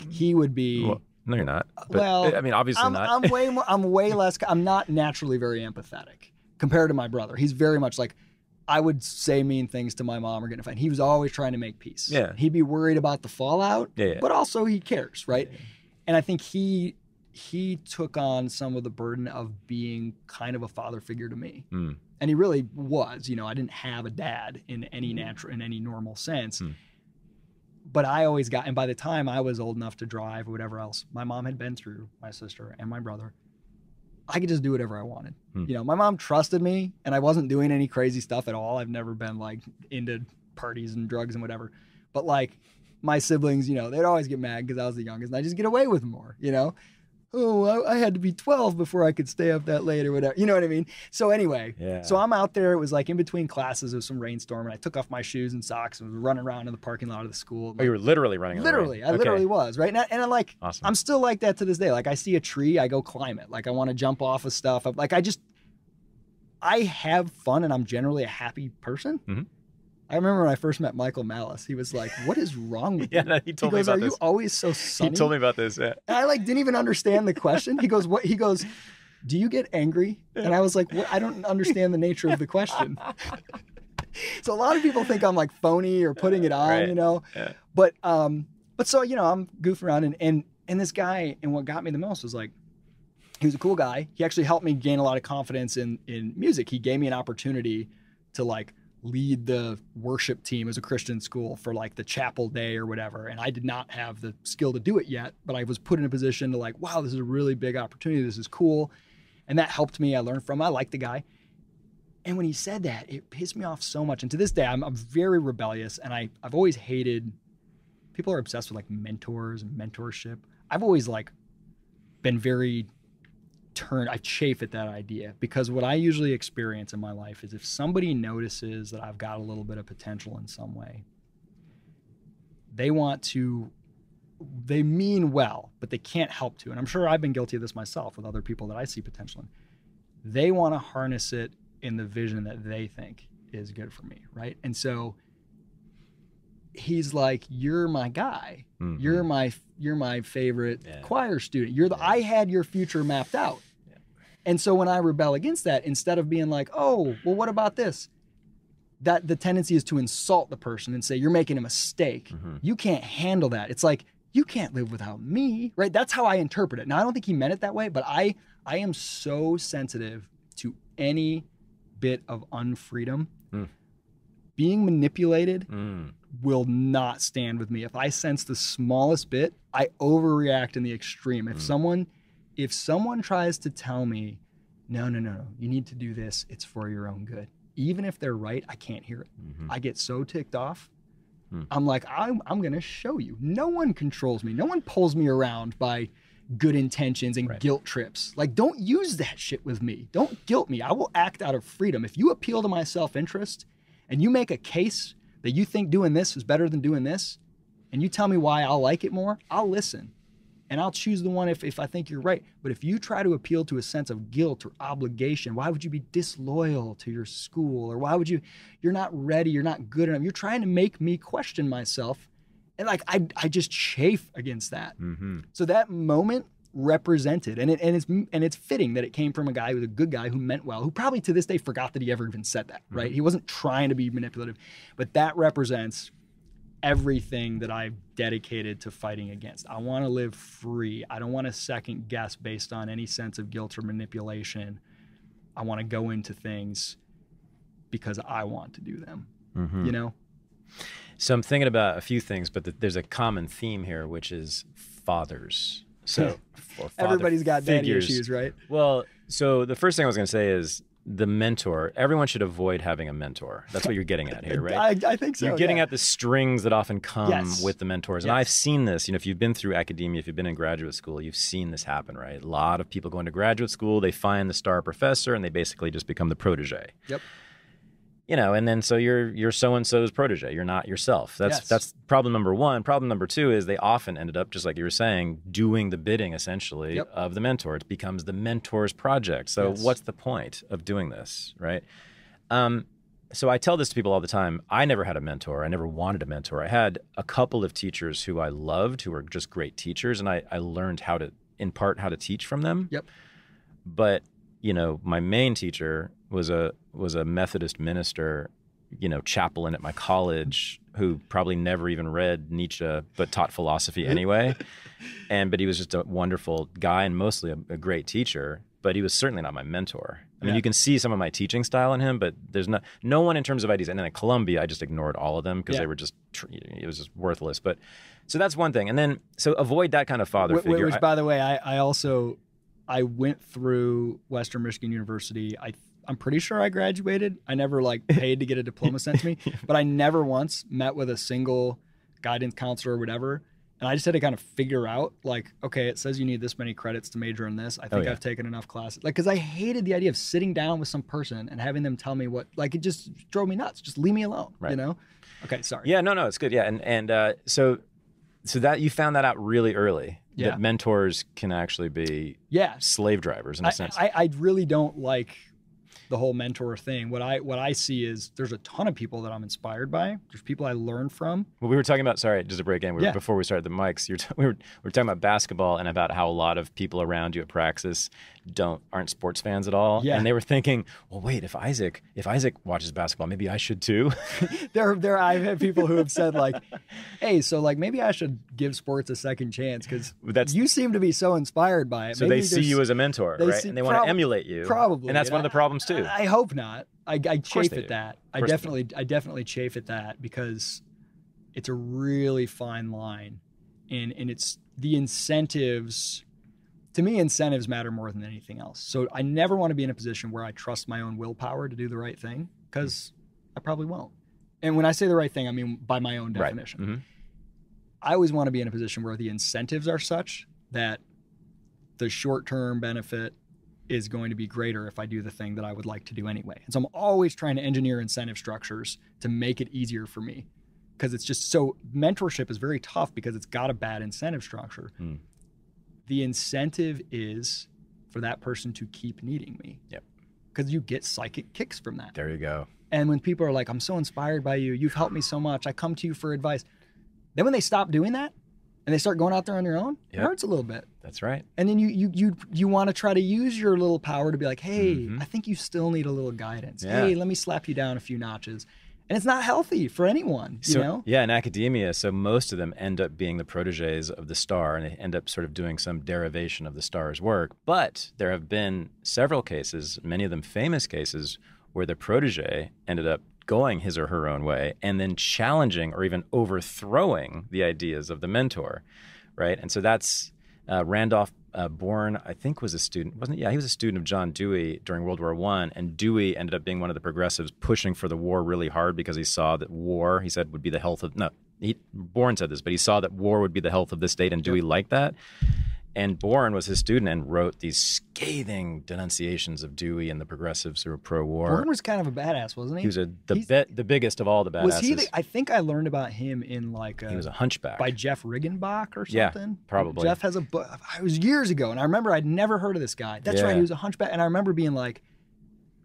he would be.
Well, no, you're not. But,
well,
I mean, obviously not.
I'm way less. I'm not naturally very empathetic compared to my brother. He's very much like, I would say mean things to my mom or get in a fight. He was always trying to make peace.
Yeah.
He'd be worried about the fallout, but also he cares, right? Yeah. And I think he took on some of the burden of being kind of a father figure to me. And he really was. I didn't have a dad in any normal sense. But I always got, and by the time I was old enough to drive or whatever else my mom had been through, my sister and my brother, I could just do whatever I wanted. My mom trusted me, and I wasn't doing any crazy stuff at all. I've never been like into parties and drugs and whatever. But like my siblings, they'd always get mad because I was the youngest, and I just get away with more, Oh, I had to be 12 before I could stay up that late or whatever. You know what I mean? So anyway, so I'm out there. It was like in between classes, there was some rainstorm, and I took off my shoes and socks and was running around in the parking lot of the school.
Oh, you were literally running?
Literally. I literally was, right? And I'm like,
awesome.
I'm still like that to this day. Like I see a tree, I go climb it. Like I want to jump off of stuff. I have fun, and I'm generally a happy person. I remember when I first met Michael Malice, he was like, what is wrong with you?
No, he told me about this.
Are you always so sunny?
He told me about this, yeah.
And I didn't even understand the question. He goes, what? He goes, do you get angry? And I was like, what? I don't understand the nature of the question. So a lot of people think I'm like phony or putting it on,
Yeah.
But so, I'm goofing around and this guy, and what got me the most was like, he was a cool guy. He actually helped me gain a lot of confidence in music. He gave me an opportunity to like lead the worship team as a Christian school for like the chapel day or whatever. And I did not have the skill to do it yet, but I was put in a position to like, wow, this is a really big opportunity. This is cool. And that helped me. I learned from him. I liked the guy. And when he said that, it pissed me off so much. And to this day, I'm very rebellious. And I've always hated, people are obsessed with like mentors and mentorship. I've always like been very I chafe at that idea, because what I usually experience in my life is if somebody notices that I've got a little bit of potential in some way, they mean well, but they can't help to. And I'm sure I've been guilty of this myself with other people that I see potential in. They want to harness it in the vision that they think is good for me, right? And so he's like, you're my guy. You're my favorite choir student. I had your future mapped out. And so when I rebel against that, instead of being like, oh, well, what about this? that the tendency is to insult the person and say, you're making a mistake. You can't handle that. It's like, you can't live without me, right? That's how I interpret it. Now, I don't think he meant it that way, but I am so sensitive to any bit of unfreedom. Being manipulated will not stand with me. If I sense the smallest bit, I overreact in the extreme. If someone tries to tell me, no, you need to do this, it's for your own good. Even if they're right, I can't hear it. I get so ticked off. I'm like, I'm going to show you. No one controls me. No one pulls me around by good intentions and guilt trips. Like, don't use that shit with me. Don't guilt me. I will act out of freedom. If you appeal to my self-interest and you make a case that you think doing this is better than doing this, and you tell me why I'll like it more, I'll listen. And I'll choose the one if I think you're right. But if you try to appeal to a sense of guilt or obligation, why would you be disloyal to your school? Or why would you're not ready, you're not good enough. You're trying to make me question myself. And like, I just chafe against that. So that moment represented, and it's fitting that it came from a guy who was a good guy who meant well, who probably to this day forgot that he ever even said that, right? He wasn't trying to be manipulative, but that represents everything that I've dedicated to fighting against. I want to live free. I don't want to second guess based on any sense of guilt or manipulation. I want to go into things because I want to do them, you know?
So I'm thinking about a few things, but there's a common theme here, which is fathers. So
everybody's got daddy
figures.
issues, right?
Well, so the first thing I was going to say is the mentor. Everyone should avoid having a mentor. That's what you're getting at here, right?
I think so.
You're getting at the strings that often come with the mentors. And
Yes.
I've seen this, if you've been through academia, if you've been in graduate school, you've seen this happen, right? A lot of people go into graduate school, they find the star professor, and they basically just become the protege.
Yep.
And then so you're so-and-so's protege. You're not yourself. That's problem number one. Problem number two is they often ended up, just like you were saying, doing the bidding, essentially, of the mentor. It becomes the mentor's project. So what's the point of doing this, right? So I tell this to people all the time. I never had a mentor. I never wanted a mentor. I had a couple of teachers who I loved, who were just great teachers, and I learned how to teach from them.
Yep.
But, my main teacher was a Methodist minister, chaplain at my college, who probably never even read Nietzsche but taught philosophy anyway. But he was just a wonderful guy and mostly a great teacher. But he was certainly not my mentor. I mean, you can see some of my teaching style in him, but there's no one in terms of ideas. And then at Columbia, I just ignored all of them because they were just it was just worthless. But so that's one thing. And then so avoid that kind of father figure.
Which, by the way, I went through Western Michigan University. I'm pretty sure I graduated. I never paid to get a diploma sent to me, but I never once met with a single guidance counselor or whatever. And I just had to kind of figure out okay, it says you need this many credits to major in this. I think I've taken enough classes. Because I hated the idea of sitting down with some person and having them tell me what, it just drove me nuts. Just leave me alone, Okay, sorry.
Yeah, no, it's good. Yeah. And so that you found that out really early.
Yeah.
That mentors can actually be slave drivers in a sense.
I really don't like the whole mentor thing. What I see is there's a ton of people that I'm inspired by. There's people I learn from.
Well, we were talking about, sorry, just to break in, before we started the mics, we were talking about basketball and about how a lot of people around you at Praxis aren't sports fans at all.
Yeah.
And they were thinking, well, wait, if Isaac watches basketball, maybe I should too.
I've had people who have said hey, so maybe I should give sports a second chance because you seem to be so inspired by it.
So maybe they see you as a mentor, right? And they want to emulate you.
Probably.
And that's one of the problems too.
I hope not. I chafe at that. I definitely chafe at that because it's a really fine line, and it's the incentives. To me, incentives matter more than anything else. So I never want to be in a position where I trust my own willpower to do the right thing because I probably won't. And when I say the right thing, I mean by my own definition.
Right. Mm-hmm.
I always want to be in a position where the incentives are such that the short-term benefit is going to be greater if I do the thing that I would like to do anyway. And so I'm always trying to engineer incentive structures to make it easier for me because it's just so mentorship is very tough because it's got a bad incentive structure. The incentive is for that person to keep needing me.
Yep.
Because you get psychic kicks from that.
There you go.
And when people are like, I'm so inspired by you, you've helped me so much, I come to you for advice. Then when they stop doing that and they start going out there on their own, it hurts a little bit.
That's right.
And then you want to try to use your little power to be like, hey, I think you still need a little guidance.
Yeah.
Hey, let me slap you down a few notches. And it's not healthy for anyone, you know?
Yeah, in academia, so most of them end up being the proteges of the star, and they end up sort of doing some derivation of the star's work. But there have been several cases, many of them famous cases, where the protege ended up going his or her own way and then challenging or even overthrowing the ideas of the mentor, right? And so that's Randolph Bourne, I think, was a student, wasn't he? Yeah, he was a student of John Dewey during World War I, and Dewey ended up being one of the progressives pushing for the war really hard because he saw that war, he said, would be the health of, Bourne said this, but he saw that war would be the health of the state, and Dewey liked that. And Bourne was his student and wrote these scathing denunciations of Dewey and the progressives who were pro-war.
Bourne was kind of a badass, wasn't he?
He was the biggest of all the badasses.
Was he? I think I learned about him in
he was a hunchback
by Jeff Riggenbach or something.
Yeah, probably.
Jeff has a book. It was years ago, and I remember I'd never heard of this guy. That's right, he was a hunchback, and I remember being like,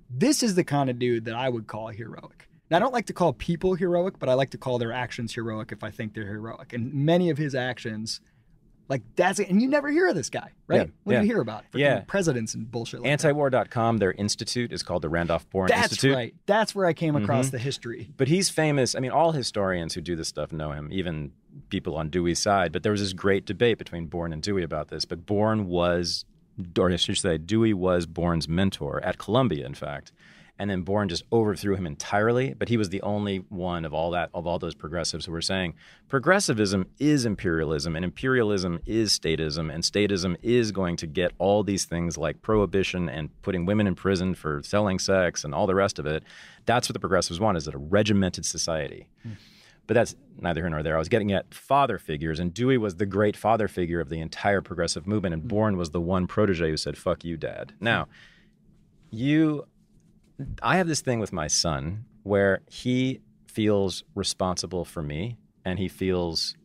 "This is the kind of dude that I would call heroic." Now, I don't like to call people heroic, but I like to call their actions heroic if I think they're heroic. And many of his actions. Like that's it. And you never hear of this guy, right?
Yeah,
what do you hear about? Presidents and bullshit like
Antiwar.com, their institute is called the Randolph Bourne Institute.
That's right. That's where I came across the history.
But he's famous. I mean, all historians who do this stuff know him, even people on Dewey's side. But there was this great debate between Bourne and Dewey about this. But Bourne was, or I should say, Dewey was Bourne's mentor at Columbia, in fact. And then Bourne just overthrew him entirely. But he was the only one of all those progressives who were saying progressivism is imperialism, and imperialism is statism, and statism is going to get all these things like prohibition and putting women in prison for selling sex and all the rest of it. That's what the progressives want, is a regimented society. But that's neither here nor there. I was getting at father figures, and Dewey was the great father figure of the entire progressive movement, and Bourne was the one protege who said, "Fuck you, Dad." Now, I have this thing with my son where he feels responsible for me, and he feels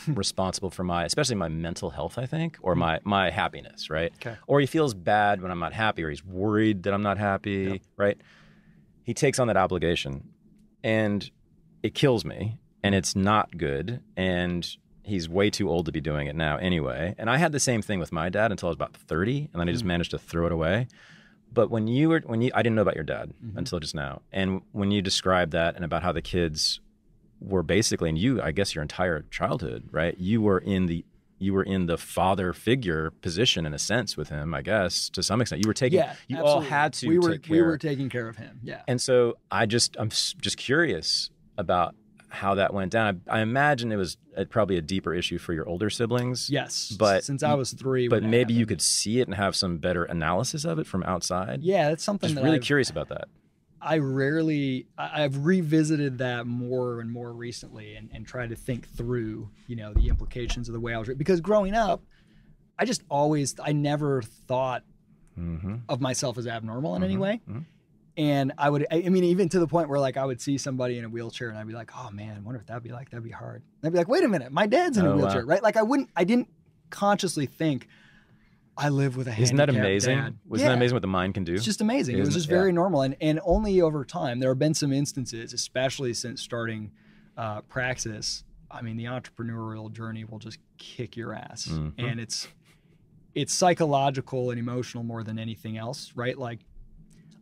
responsible for especially my mental health, I think, or my happiness, right?
Okay.
Or he feels bad when I'm not happy, or he's worried that I'm not happy, right? He takes on that obligation, and it kills me, and it's not good, and he's way too old to be doing it now anyway. And I had the same thing with my dad until I was about 30, and then I just managed to throw it away. But I didn't know about your dad until just now. And when you described that and about how the kids were basically, and I guess your entire childhood, right? You were in the father figure position in a sense with him, I guess, to some extent. You were taking, you all had to take care.
We were taking care of him, yeah.
And so I'm just curious about how that went down. I imagine it was probably a deeper issue for your older siblings.
Yes,
but
since I was 3.
But maybe you could see it and have some better analysis of it from outside.
Yeah, that's something
I'm really curious about that.
I've revisited that more and more recently and tried to think through, the implications of the way I was raised. Because growing up, I never thought of myself as abnormal in any way. And even to the point where like I would see somebody in a wheelchair and I'd be like, oh man, I wonder if that'd be like, that'd be hard. And I'd be like, wait a minute, my dad's in a wheelchair, right? Like I didn't consciously think I live with a handicapped
dad. Isn't that amazing?
Dad.
Wasn't that amazing what the mind can do?
It's just amazing. It was just very normal. And only over time, there have been some instances, especially since starting Praxis. I mean, the entrepreneurial journey will just kick your ass. And it's psychological and emotional more than anything else, right? Like,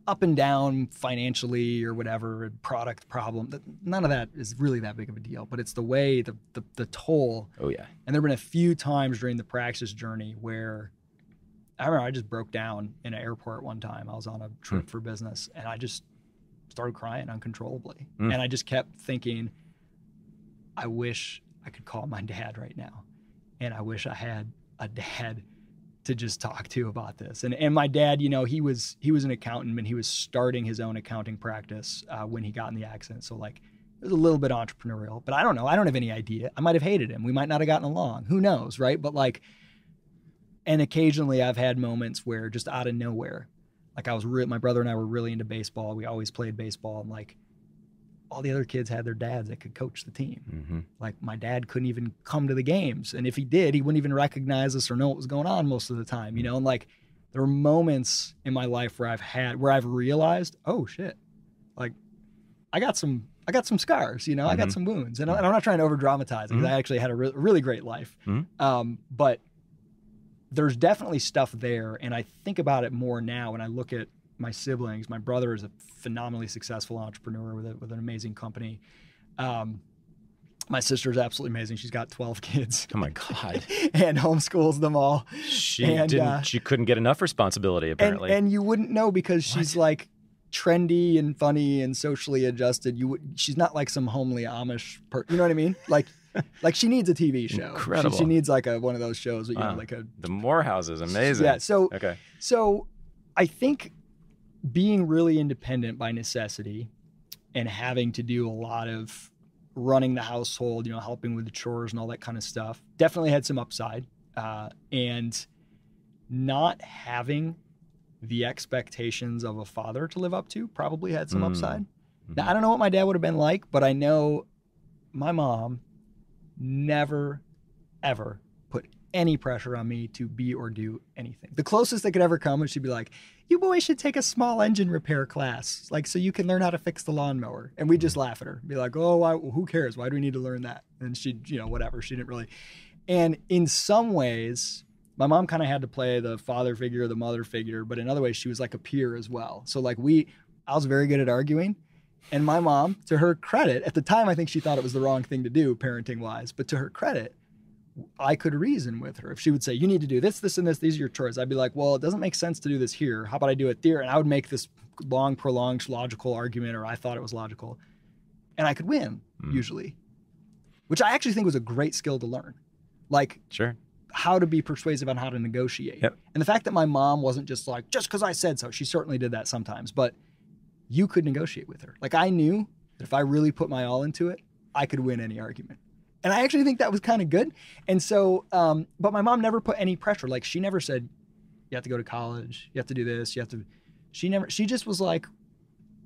up and down financially or whatever, product problem, none of that is really that big of a deal, but it's the way, the toll.
Oh yeah.
And there've been a few times during the Praxis journey where I remember I just broke down in an airport one time. I was on a trip for business and I just started crying uncontrollably. And I just kept thinking, I wish I could call my dad right now. And I wish I had a dad to just talk to about this. And my dad, he was an accountant and he was starting his own accounting practice when he got in the accident. So like it was a little bit entrepreneurial, but I don't know. I don't have any idea. I might've hated him. We might not have gotten along. Who knows, right? But like, and occasionally I've had moments where just out of nowhere, like my brother and I were really into baseball. We always played baseball. And like all the other kids had their dads that could coach the team. Like my dad couldn't even come to the games. And if he did, he wouldn't even recognize us or know what was going on most of the time, And like there were moments in my life where I've realized, oh shit, like I got some scars, I got some wounds. And I'm not trying to over dramatize it because I actually had a really great life. But there's definitely stuff there. And I think about it more now when I look at my siblings. My brother is a phenomenally successful entrepreneur with an amazing company. My sister's absolutely amazing. She's got 12 kids.
Oh my God.
And homeschools them all.
She couldn't get enough responsibility, apparently.
And you wouldn't know because she's like trendy and funny and socially adjusted. She's not like some homely Amish you know what I mean? Like she needs a TV show.
Incredible.
She needs like one of those shows, you know, like
the Morehouse is amazing.
Yeah.
Okay.
So I think being really independent by necessity and having to do a lot of running the household, you know, helping with the chores and all that kind of stuff, definitely had some upside. And not having the expectations of a father to live up to probably had some upside. Mm-hmm. Now, I don't know what my dad would have been like, but I know my mom never, ever put any pressure on me to be or do anything. The closest that could ever come was she'd be like, you boys should take a small engine repair class, like so you can learn how to fix the lawnmower. And we'd just laugh at her, be like, oh, who cares? Why do we need to learn that? And she'd, you know, whatever. She didn't really. And in some ways, my mom kind of had to play the father figure, the mother figure, but in other ways, she was like a peer as well. So like I was very good at arguing. And my mom, to her credit, at the time, I think she thought it was the wrong thing to do parenting wise, but to her credit, I could reason with her. If she would say, you need to do this, this, and this, these are your chores. I'd be like, well, it doesn't make sense to do this here. How about I do it there? And I would make this long, prolonged, logical argument, or I thought it was logical. And I could win, usually, which I actually think was a great skill to learn. Like,
sure,
how to be persuasive on how to negotiate.
Yep.
And the fact that my mom wasn't just like, just because I said so. She certainly did that sometimes, but you could negotiate with her. Like, I knew that if I really put my all into it, I could win any argument. And I actually think that was kind of good. And so, but my mom never put any pressure. Like, she never said, you have to go to college, you have to do this, she just was like,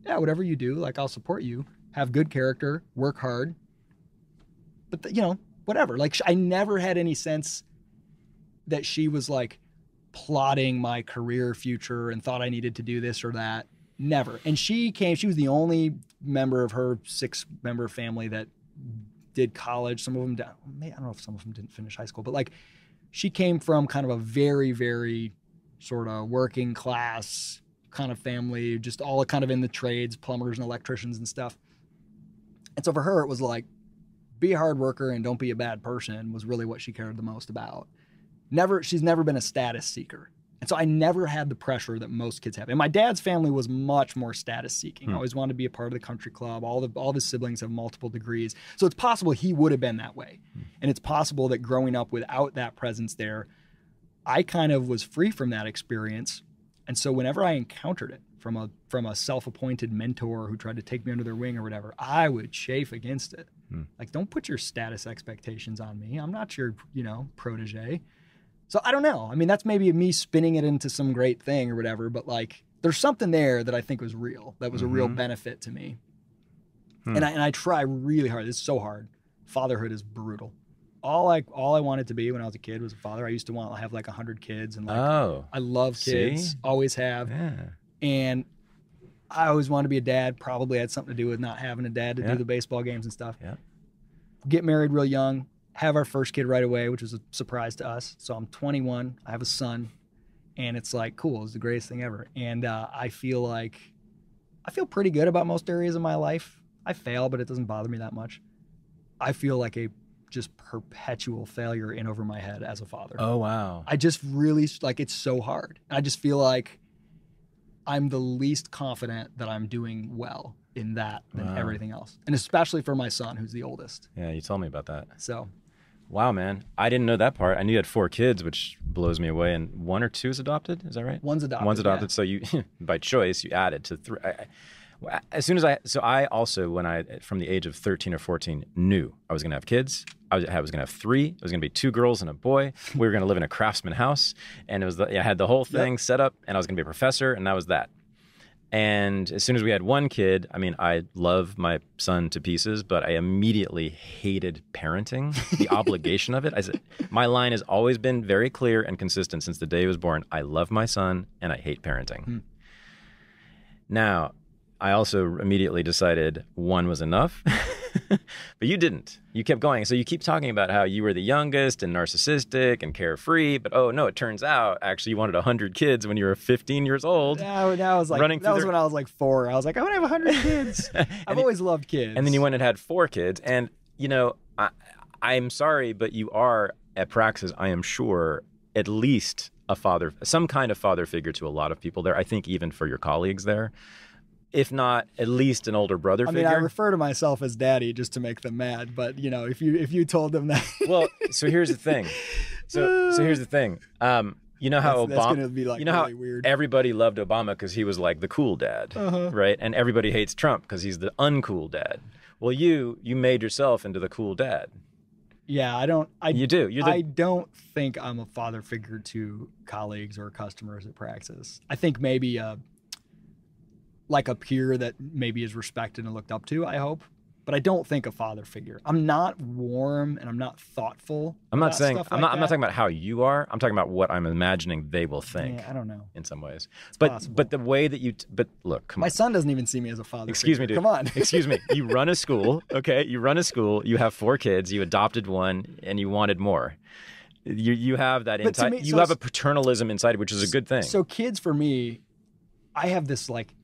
yeah, whatever you do, like, I'll support you, have good character, work hard. But, you know, whatever. Like, I never had any sense that she was like plotting my career future and thought I needed to do this or that. Never. And she was the only member of her 6-member family that did college. Some of them, I don't know if some of them didn't finish high school, but like she came from kind of a very, very sort of working class kind of family, just all kind of in the trades, plumbers and electricians and stuff. And so for her, it was like, be a hard worker and don't be a bad person was really what she cared the most about. She's never been a status seeker. And so I never had the pressure that most kids have. And my dad's family was much more status seeking. Always wanted to be a part of the country club. All of his siblings have multiple degrees. So it's possible he would have been that way. And it's possible that growing up without that presence there, I kind of was free from that experience. And so whenever I encountered it from a self-appointed mentor who tried to take me under their wing or whatever, I would chafe against it. Like, don't put your status expectations on me. I'm not your, protege. So I don't know. I mean, that's maybe me spinning it into some great thing or whatever, but like there's something there that I think was real. That was a real benefit to me. And I try really hard. It's so hard. Fatherhood is brutal. All I wanted to be when I was a kid was a father. I used to want to have like 100 kids and like I love kids, always have. Yeah. And I always wanted to be a dad. Probably had something to do with not having a dad to do the baseball games and stuff. Yeah. Get married real young. Have our first kid right away, which was a surprise to us. So I'm 21. I have a son, and it's like, cool. It's the greatest thing ever. And I feel pretty good about most areas of my life. I fail, but it doesn't bother me that much. I feel like a just perpetual failure in over my head as a father.
Oh, wow.
I just really, like, it's so hard. I just feel like I'm the least confident that I'm doing well in that than everything else. And especially for my son, who's the oldest.
Yeah, you told me about that.
So...
Wow, man. I didn't know that part. I knew you had 4 kids, which blows me away. And 1 or 2 is adopted? Is that right?
One's adopted.
One's adopted. Yeah. So you, by choice, you added to 3. I also, from the age of 13 or 14, knew I was going to have kids. I was going to have 3. It was going to be 2 girls and a boy. We were going to live in a craftsman house. And I had the whole thing set up, and I was going to be a professor, and that was that. And as soon as we had 1 kid, I mean, I love my son to pieces, but I immediately hated parenting, the obligation of it. I said, my line has always been very clear and consistent since the day he was born. I love my son and I hate parenting. Now, I also immediately decided 1 was enough. But you didn't. You kept going. So you keep talking about how you were the youngest and narcissistic and carefree. But oh no, it turns out actually you wanted 100 kids when you were 15 years old.
No, that was like when I was like 4. I was like, I want to have 100 kids. I've always loved kids.
And then you went and had 4 kids. And I'm sorry, but you are at Praxis, I am sure, at least a father, some kind of father figure to a lot of people there. I think even for your colleagues there, if not at least an older brother figure.
I refer to myself as daddy just to make them mad. But if you told them that,
well, so here's the thing. So here's the thing. You know how
that's
Obama,
gonna be like
you know
really
how
weird.
Everybody loved Obama because he was like the cool dad, right? And everybody hates Trump because he's the uncool dad. Well, you made yourself into the cool dad.
Yeah,
you do.
I don't think I'm a father figure to colleagues or customers at Praxis. I think maybe like a peer that maybe is respected and looked up to, I hope. But I don't think a father figure. I'm not warm and I'm not thoughtful.
I'm not saying
stuff
I'm
like
not talking about how you are. I'm talking about what I'm imagining they will think.
Yeah, I don't know.
In some ways.
It's
but
possible.
but the way that but look, come on.
My son doesn't even see me as a father
Excuse me,
figure.
dude.
Come on.
Excuse me. You run a school, okay? You run a school, you have 4 kids, you adopted one and you wanted more. You have that you have a paternalism inside, which is a good thing.
So kids for me, I have this like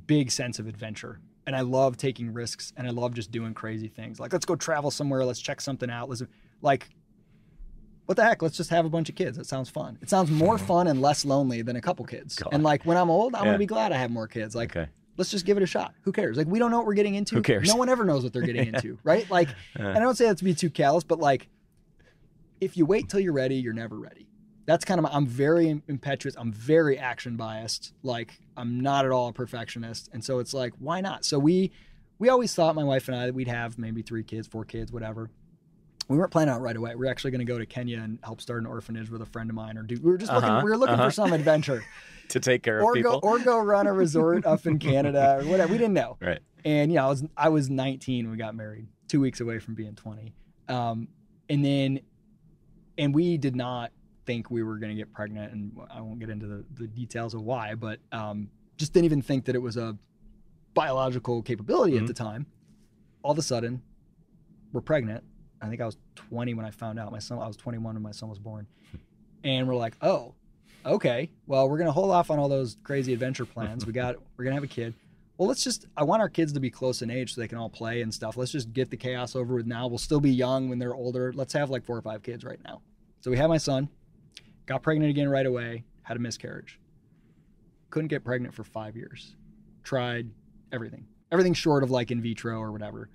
big sense of adventure. And I love taking risks and I love just doing crazy things. Like, let's go travel somewhere. Let's check something out. Like, what the heck? Let's just have a bunch of kids. It sounds fun. It sounds more fun and less lonely than a couple kids. God. And like, when I'm old, I'm going to be glad I have more kids. Like, let's just give it a shot. Who cares? Like, we don't know what we're getting into.
Who cares?
No one ever knows what they're getting into, right? Like, and I don't say that to be too callous, but like, if you wait till you're ready, you're never ready. That's kind of I'm very impetuous. I'm very action biased. Like, I'm not at all a perfectionist. And so it's like, why not? So we always thought, my wife and I, that we'd have maybe 3 kids, 4 kids, whatever. We weren't planning on it right away. We were actually going to go to Kenya and help start an orphanage with a friend of mine, we were just looking for some adventure
to take care of people,
or go run a resort up in Canada or whatever. We didn't know.
Right.
And I was 19 when we got married, 2 weeks away from being 20. And we did not think we were going to get pregnant, and I won't get into the details of why, but just didn't even think that it was a biological capability at the time. All of a sudden, we're pregnant. I think I was 20 when I found out. I was 21 when my son was born. And we're like, oh, okay, well, we're going to hold off on all those crazy adventure plans. We're going to have a kid. Well, I want our kids to be close in age so they can all play and stuff. Let's just get the chaos over with now. We'll still be young when they're older. Let's have like 4 or 5 kids right now. So we had my son. Got pregnant again right away, had a miscarriage. Couldn't get pregnant for 5 years. Tried everything. Everything short of like in vitro or whatever.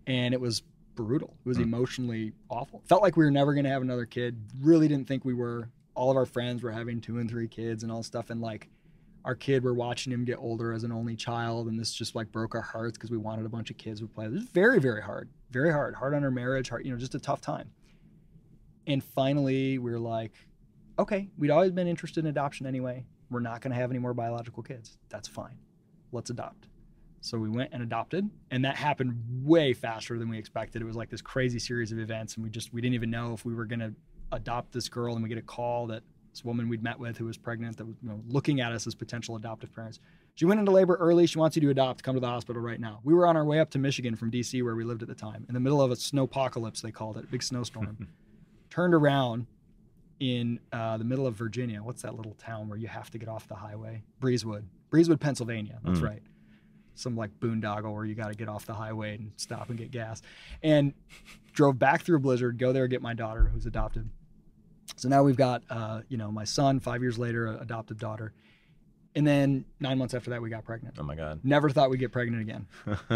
And it was brutal. It was emotionally awful. Felt like we were never going to have another kid. Really didn't think we were. All of our friends were having 2 and 3 kids and all stuff. And like our kid, we're watching him get older as an only child. And this just like broke our hearts because we wanted a bunch of kids to play. It was very, very hard. Very hard. Hard on our marriage. Hard, just a tough time. And finally we were like, okay, we'd always been interested in adoption anyway. We're not going to have any more biological kids. That's fine. Let's adopt. So we went and adopted, and that happened way faster than we expected. It was like this crazy series of events, and we didn't even know if we were going to adopt this girl, and we get a call that this woman we'd met with who was pregnant that was looking at us as potential adoptive parents. She went into labor early. She wants you to adopt. Come to the hospital right now. We were on our way up to Michigan from D.C. where we lived at the time, in the middle of a snowpocalypse, they called it, a big snowstorm. Turned around in the middle of Virginia. What's that little town where you have to get off the highway? Breezewood, Pennsylvania. That's right. Some like boondoggle where you got to get off the highway and stop and get gas. And drove back through a blizzard, go there, get my daughter who's adopted. So now we've got, my son, 5 years later, an adopted daughter. And then 9 months after that, we got pregnant.
Oh my God.
Never thought we'd get pregnant again.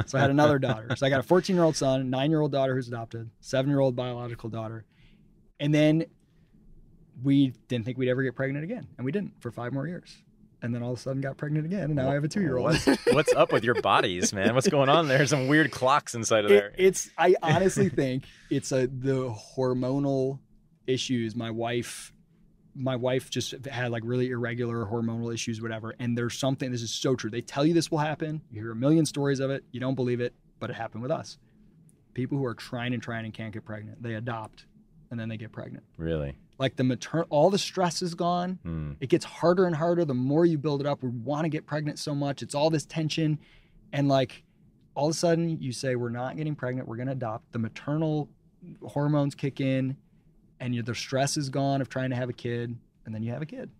So I had another daughter. So I got a 14-year-old son, 9-year-old daughter who's adopted, 7-year-old biological daughter. And then we didn't think we'd ever get pregnant again. And we didn't for 5 more years. And then all of a sudden got pregnant again. And now I have a 2-year-old.
What's up with your bodies, man? What's going on there? Some weird clocks inside of there.
I honestly think it's the hormonal issues. My wife just had like really irregular hormonal issues, whatever. And there's something, this is so true. They tell you this will happen. You hear a million stories of it. You don't believe it, but it happened with us. People who are trying and can't get pregnant, they adopt and then they get pregnant.
Really?
Like all the stress is gone. It gets harder and harder the more you build it up. We want to get pregnant so much. It's all this tension. And like all of a sudden you say, we're not getting pregnant, we're going to adopt. The maternal hormones kick in, and the stress is gone of trying to have a kid, and then you have a kid.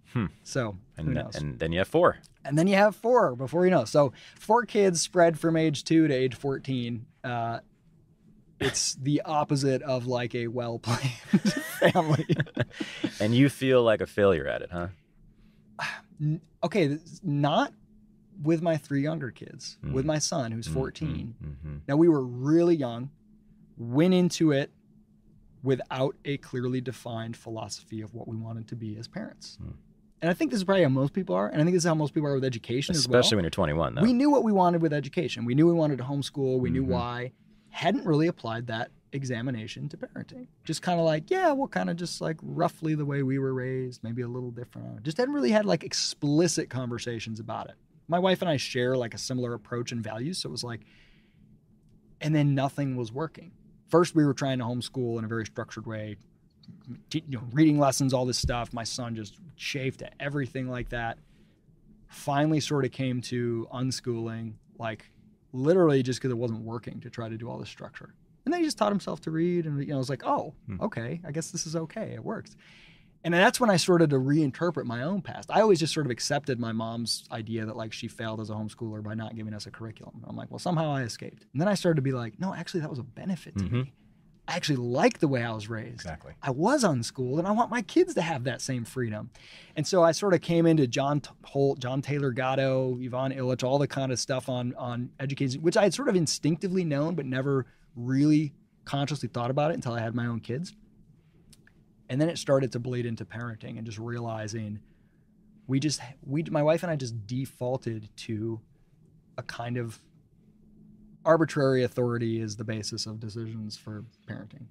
So who knows?
And then you have 4.
And then you have 4 before you know. So 4 kids spread from age 2 to age 14. It's the opposite of like a well-planned family.
And you feel like a failure at it, huh?
Okay, not with my 3 younger kids, with my son who's 14. Now, we were really young, went into it without a clearly defined philosophy of what we wanted to be as parents. And I think this is probably how most people are. And I think this is how most people are with education as well.
Especially when you're 21, though.
We knew what we wanted with education. We knew we wanted to homeschool. We knew why. Hadn't really applied that examination to parenting. Just kind of like, yeah, well, kind of just like roughly the way we were raised, maybe a little different. Just hadn't really had like explicit conversations about it. My wife and I share like a similar approach and values. So it was like, and then nothing was working. First, we were trying to homeschool in a very structured way, reading lessons, all this stuff. My son just chafed at everything like that. Finally sort of came to unschooling, like literally just because it wasn't working to try to do all this structure. And then he just taught himself to read, and I was like, oh, okay, I guess this is okay. It works. And that's when I started to reinterpret my own past. I always just sort of accepted my mom's idea that like she failed as a homeschooler by not giving us a curriculum. I'm like, well, somehow I escaped. And then I started to be like, no, actually that was a benefit to me. I actually like the way I was raised.
Exactly.
I was unschooled, and I want my kids to have that same freedom. And so I sort of came into John Holt, John Taylor Gatto, Yvonne Illich, all the kind of stuff on education, which I had sort of instinctively known, but never really consciously thought about it until I had my own kids. And then it started to bleed into parenting and just realizing my wife and I just defaulted to a kind of arbitrary authority is the basis of decisions for parenting.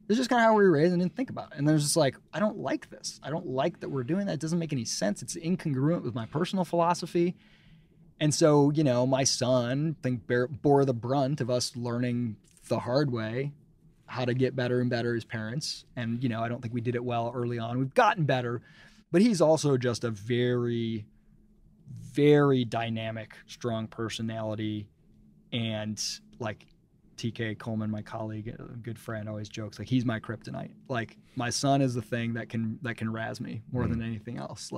It's just kind of how we were raised and didn't think about it. And then it's just like, I don't like this. I don't like that we're doing that. It doesn't make any sense. It's incongruent with my personal philosophy. And so, my son, bore the brunt of us learning the hard way how to get better and better as parents. And, I don't think we did it well early on. We've gotten better, but he's also just a very, very dynamic, strong personality. And like TK Coleman, my colleague, a good friend, always jokes, like he's my kryptonite. Like my son is the thing that can razz me more than anything else.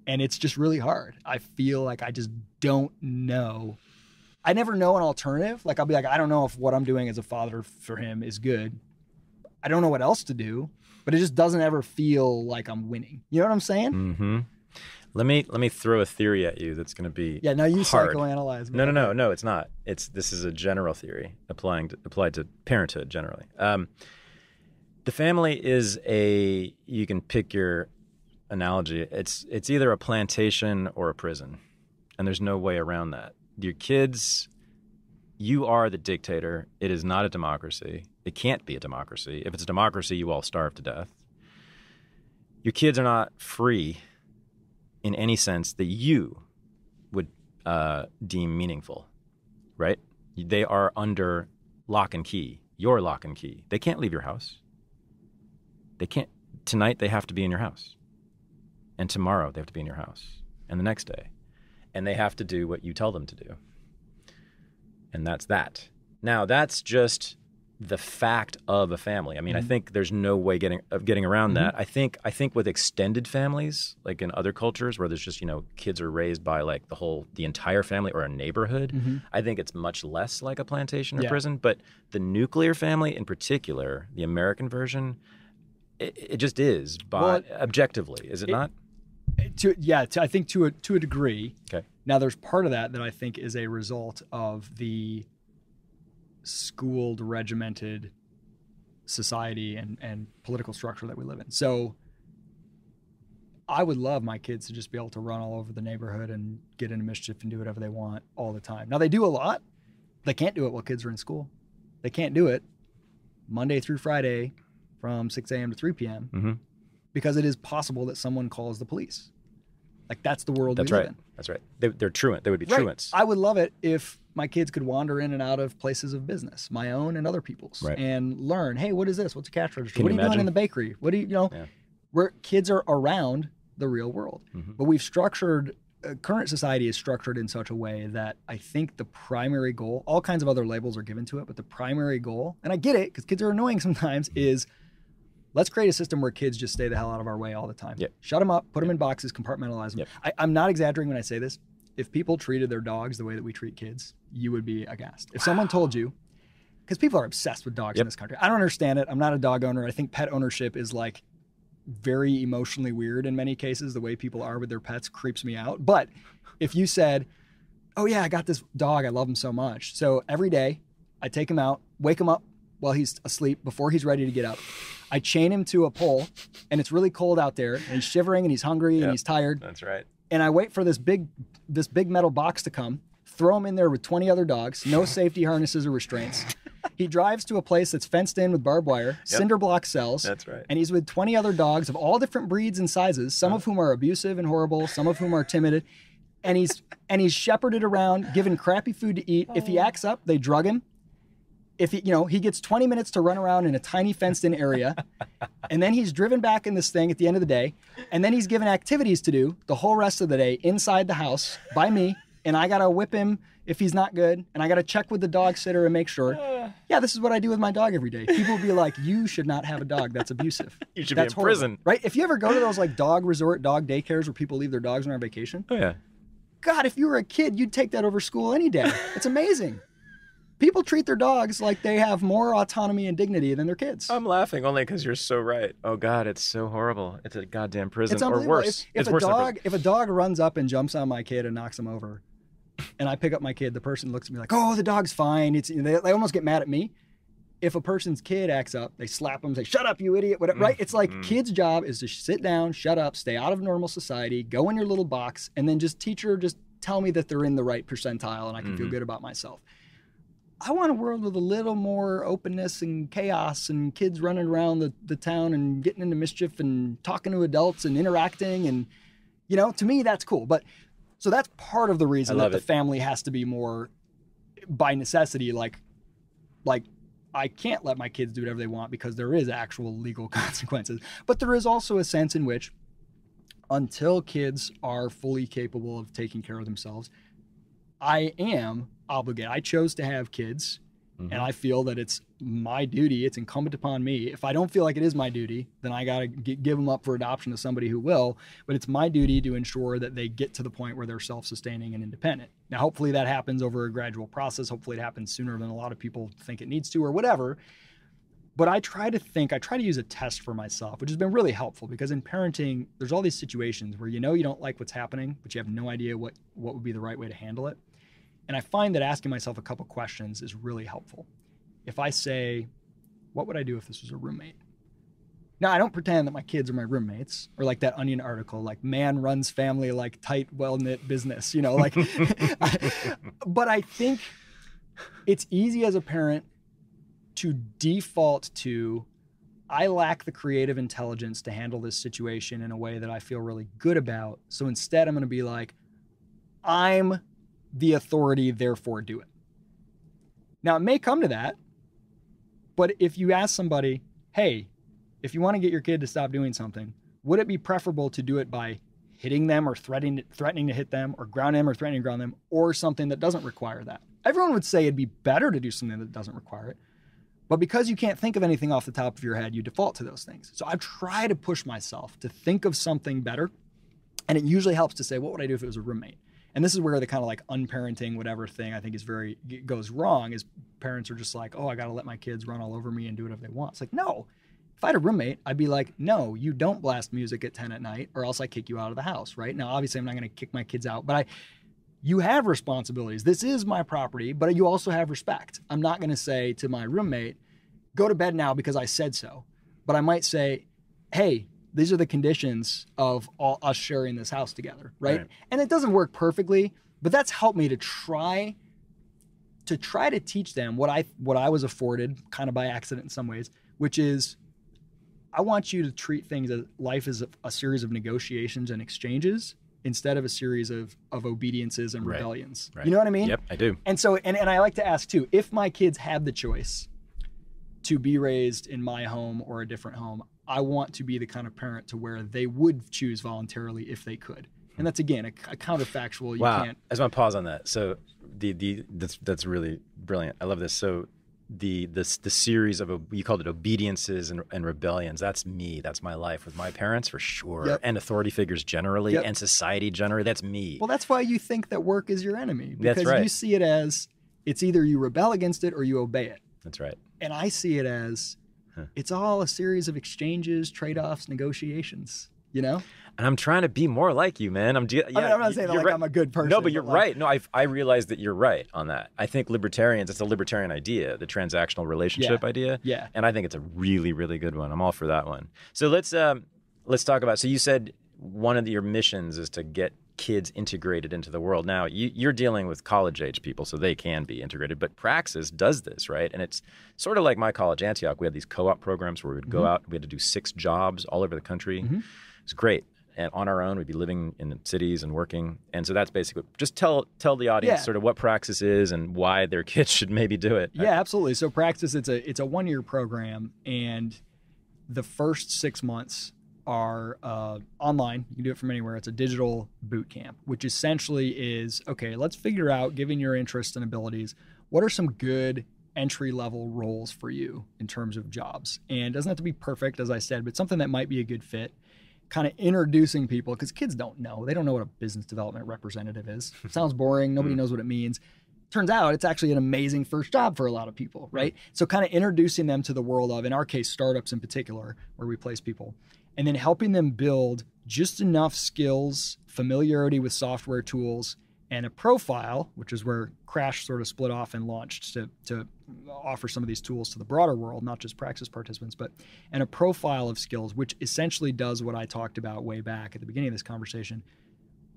And it's just really hard. I feel like I just don't know. I never know an alternative. Like I'll be like, I don't know if what I'm doing as a father for him is good. I don't know what else to do, but it just doesn't ever feel like I'm winning. You know what I'm saying?
Let me throw a theory at you that's going to be
now you
hard.
Psychoanalyze me.
No, it's not. This is a general theory applied to parenthood generally. The family is you can pick your analogy. It's either a plantation or a prison, and there's no way around that. Your kids, you are the dictator. It is not a democracy. It can't be a democracy. If it's a democracy, you all starve to death. Your kids are not free in any sense that you would deem meaningful, right? They are under lock and key, your lock and key. They can't leave your house. Tonight they have to be in your house. And tomorrow they have to be in your house. And the next day. And they have to do what you tell them to do. And that's that. Now, that's just the fact of a family. I mean, I think there's no way getting around that. I think with extended families, like in other cultures where there's just, kids are raised by like the entire family or a neighborhood, I think it's much less like a plantation or prison. But the nuclear family in particular, the American version, it just is objectively, is it not?
I think to a degree.
Okay.
Now, there's part of that I think is a result of the schooled, regimented society and political structure that we live in. So I would love my kids to just be able to run all over the neighborhood and get into mischief and do whatever they want all the time. Now, they do a lot. They can't do it while kids are in school. They can't do it Monday through Friday from 6 a.m. to 3 p.m. Because it is possible that someone calls the police. Like, that's the world we live in.
That's right. They're truant. They would be truants.
I would love it if my kids could wander in and out of places of business, my own and other people's, and learn, hey, what is this? What's a cash register? What are you doing in the bakery? What do you, where kids are around the real world. But we've structured current society is structured in such a way that I think the primary goal, all kinds of other labels are given to it, but the primary goal, and I get it because kids are annoying sometimes, is let's create a system where kids just stay the hell out of our way all the time.
Yep.
Shut them up, put them in boxes, compartmentalize them.
Yep.
I'm not exaggerating when I say this. If people treated their dogs the way that we treat kids, you would be aghast. If someone told you, because people are obsessed with dogs in this country. I don't understand it. I'm not a dog owner. I think pet ownership is like very emotionally weird in many cases. The way people are with their pets creeps me out. But if you said, oh yeah, I got this dog, I love him so much. So every day I take him out, wake him up while he's asleep before he's ready to get up. I chain him to a pole and it's really cold out there and he's shivering and he's hungry and he's tired.
That's right.
And I wait for this big metal box to come, throw him in there with 20 other dogs, no safety harnesses or restraints. He drives to a place that's fenced in with barbed wire, cinder block cells.
That's right.
And he's with 20 other dogs of all different breeds and sizes, some of whom are abusive and horrible, some of whom are timid. And he's shepherded around, given crappy food to eat. If he acts up, they drug him. If he gets 20 minutes to run around in a tiny fenced-in area, and then he's driven back in this thing at the end of the day, and then he's given activities to do the whole rest of the day inside the house by me, and I gotta whip him if he's not good, and I gotta check with the dog sitter and make sure. Yeah, this is what I do with my dog every day. People will be like, you should not have a dog. That's abusive.
You should
That's
be in prison.
Right? If you ever go to those like dog resort, dog daycares where people leave their dogs when they're on vacation,
Oh yeah.
God, if you were a kid, you'd take that over school any day. It's amazing. People treat their dogs like they have more autonomy and dignity than their kids.
I'm laughing only because you're so right. Oh God, it's so horrible. It's a goddamn prison,
It's
or
unbelievable.
worse.
If
It's
a
worse than a
dog,
prison.
if a dog runs up and jumps on my kid and knocks him over, and I pick up my kid, the person looks at me like, "Oh, the dog's fine." They almost get mad at me. If a person's kid acts up, they slap them, say, "Shut up, you idiot!" Whatever. Right? It's like kids' job is to sit down, shut up, stay out of normal society, go in your little box, and then just tell me that they're in the right percentile, and I can feel good about myself. I want a world with a little more openness and chaos and kids running around the town and getting into mischief and talking to adults and interacting. And, to me, that's cool. But so that's part of the reason that the family has to be more by necessity. Like I can't let my kids do whatever they want because there is actual legal consequences. But there is also a sense in which until kids are fully capable of taking care of themselves, I am obligated. I chose to have kids, and I feel that it's my duty. It's incumbent upon me. If I don't feel like it is my duty, then I got to give them up for adoption to somebody who will. But it's my duty to ensure that they get to the point where they're self-sustaining and independent. Now, hopefully that happens over a gradual process. Hopefully it happens sooner than a lot of people think it needs to or whatever. But I try to use a test for myself, which has been really helpful because in parenting, there's all these situations where you don't like what's happening, but you have no idea what would be the right way to handle it. And I find that asking myself a couple questions is really helpful. If I say, what would I do if this was a roommate? Now, I don't pretend that my kids are my roommates, or like that Onion article, like man runs family like tight, well-knit business, but I think it's easy as a parent to default to, I lack the creative intelligence to handle this situation in a way that I feel really good about. So instead, I'm going to be like, I'm the authority, therefore do it. Now, it may come to that, but if you ask somebody, hey, if you want to get your kid to stop doing something, would it be preferable to do it by hitting them or threatening to hit them or ground them or threatening to ground them or something that doesn't require that? Everyone would say it'd be better to do something that doesn't require it. But because you can't think of anything off the top of your head, you default to those things. So I try to push myself to think of something better. And it usually helps to say, what would I do if it was a roommate? And this is where the kind of like unparenting whatever thing I think goes wrong is parents are just like, oh, I got to let my kids run all over me and do whatever they want. It's like, no. If I had a roommate, I'd be like, no, you don't blast music at 10 at night or else I kick you out of the house, right? Now, obviously, I'm not going to kick my kids out, but you have responsibilities. This is my property, but you also have respect. I'm not going to say to my roommate, go to bed now because I said so. But I might say, hey, these are the conditions of us sharing this house together, right? And it doesn't work perfectly, but that's helped me to try to teach them what I was afforded kind of by accident in some ways, which is I want you to treat things as life as a series of negotiations and exchanges instead of a series of obediences and rebellions. Right. You know what I mean?
Yep, I do.
And so, and I like to ask too, if my kids had the choice to be raised in my home or a different home, I want to be the kind of parent to where they would choose voluntarily if they could. And that's, again, a counterfactual. You
Wow.
can't.
I just want to pause on that. So that's really brilliant. I love this. So the series of, you called it obediences and rebellions. That's me. That's my life with my parents for sure.
Yep.
And authority figures generally,
Yep.
and society generally. That's me.
Well, that's why you think that work is your enemy. Because
That's right.
you see it as it's either you rebel against it or you obey it.
That's right.
And I see it as it's all a series of exchanges, trade-offs, negotiations, you know?
And I'm trying to be more like you, man. I'm
not saying that like I'm a good person.
No, but you're
like,
right. No, I realize that you're right on that. I think libertarians, it's a libertarian idea, the transactional relationship idea.
Yeah.
And I think it's a really, really good one. I'm all for that one. So let's talk about, so you said one of your missions is to get kids integrated into the world. Now, you're dealing with college-age people, so they can be integrated, but Praxis does this, right? And it's sort of like my college, Antioch. We had these co-op programs where we would go out, we had to do 6 jobs all over the country. It's great. And on our own, we'd be living in cities and working. And so that's basically, just tell the audience sort of what Praxis is and why their kids should maybe do it.
Yeah, absolutely. So Praxis, it's a 1-year program, and the first 6 months are online. You can do it from anywhere. It's a digital boot camp, which essentially is, okay, let's figure out, given your interests and abilities, what are some good entry-level roles for you in terms of jobs? And it doesn't have to be perfect, as I said, but something that might be a good fit. Kind of introducing people, because kids don't know. They don't know what a business development representative is. It sounds boring. Nobody knows what it means. Turns out it's actually an amazing first job for a lot of people, right? So kind of introducing them to the world of, in our case, startups in particular, where we place people, and then helping them build just enough skills, familiarity with software tools, and a profile, which is where Crash sort of split off and launched to offer some of these tools to the broader world, not just Praxis participants, and a profile of skills, which essentially does what I talked about way back at the beginning of this conversation,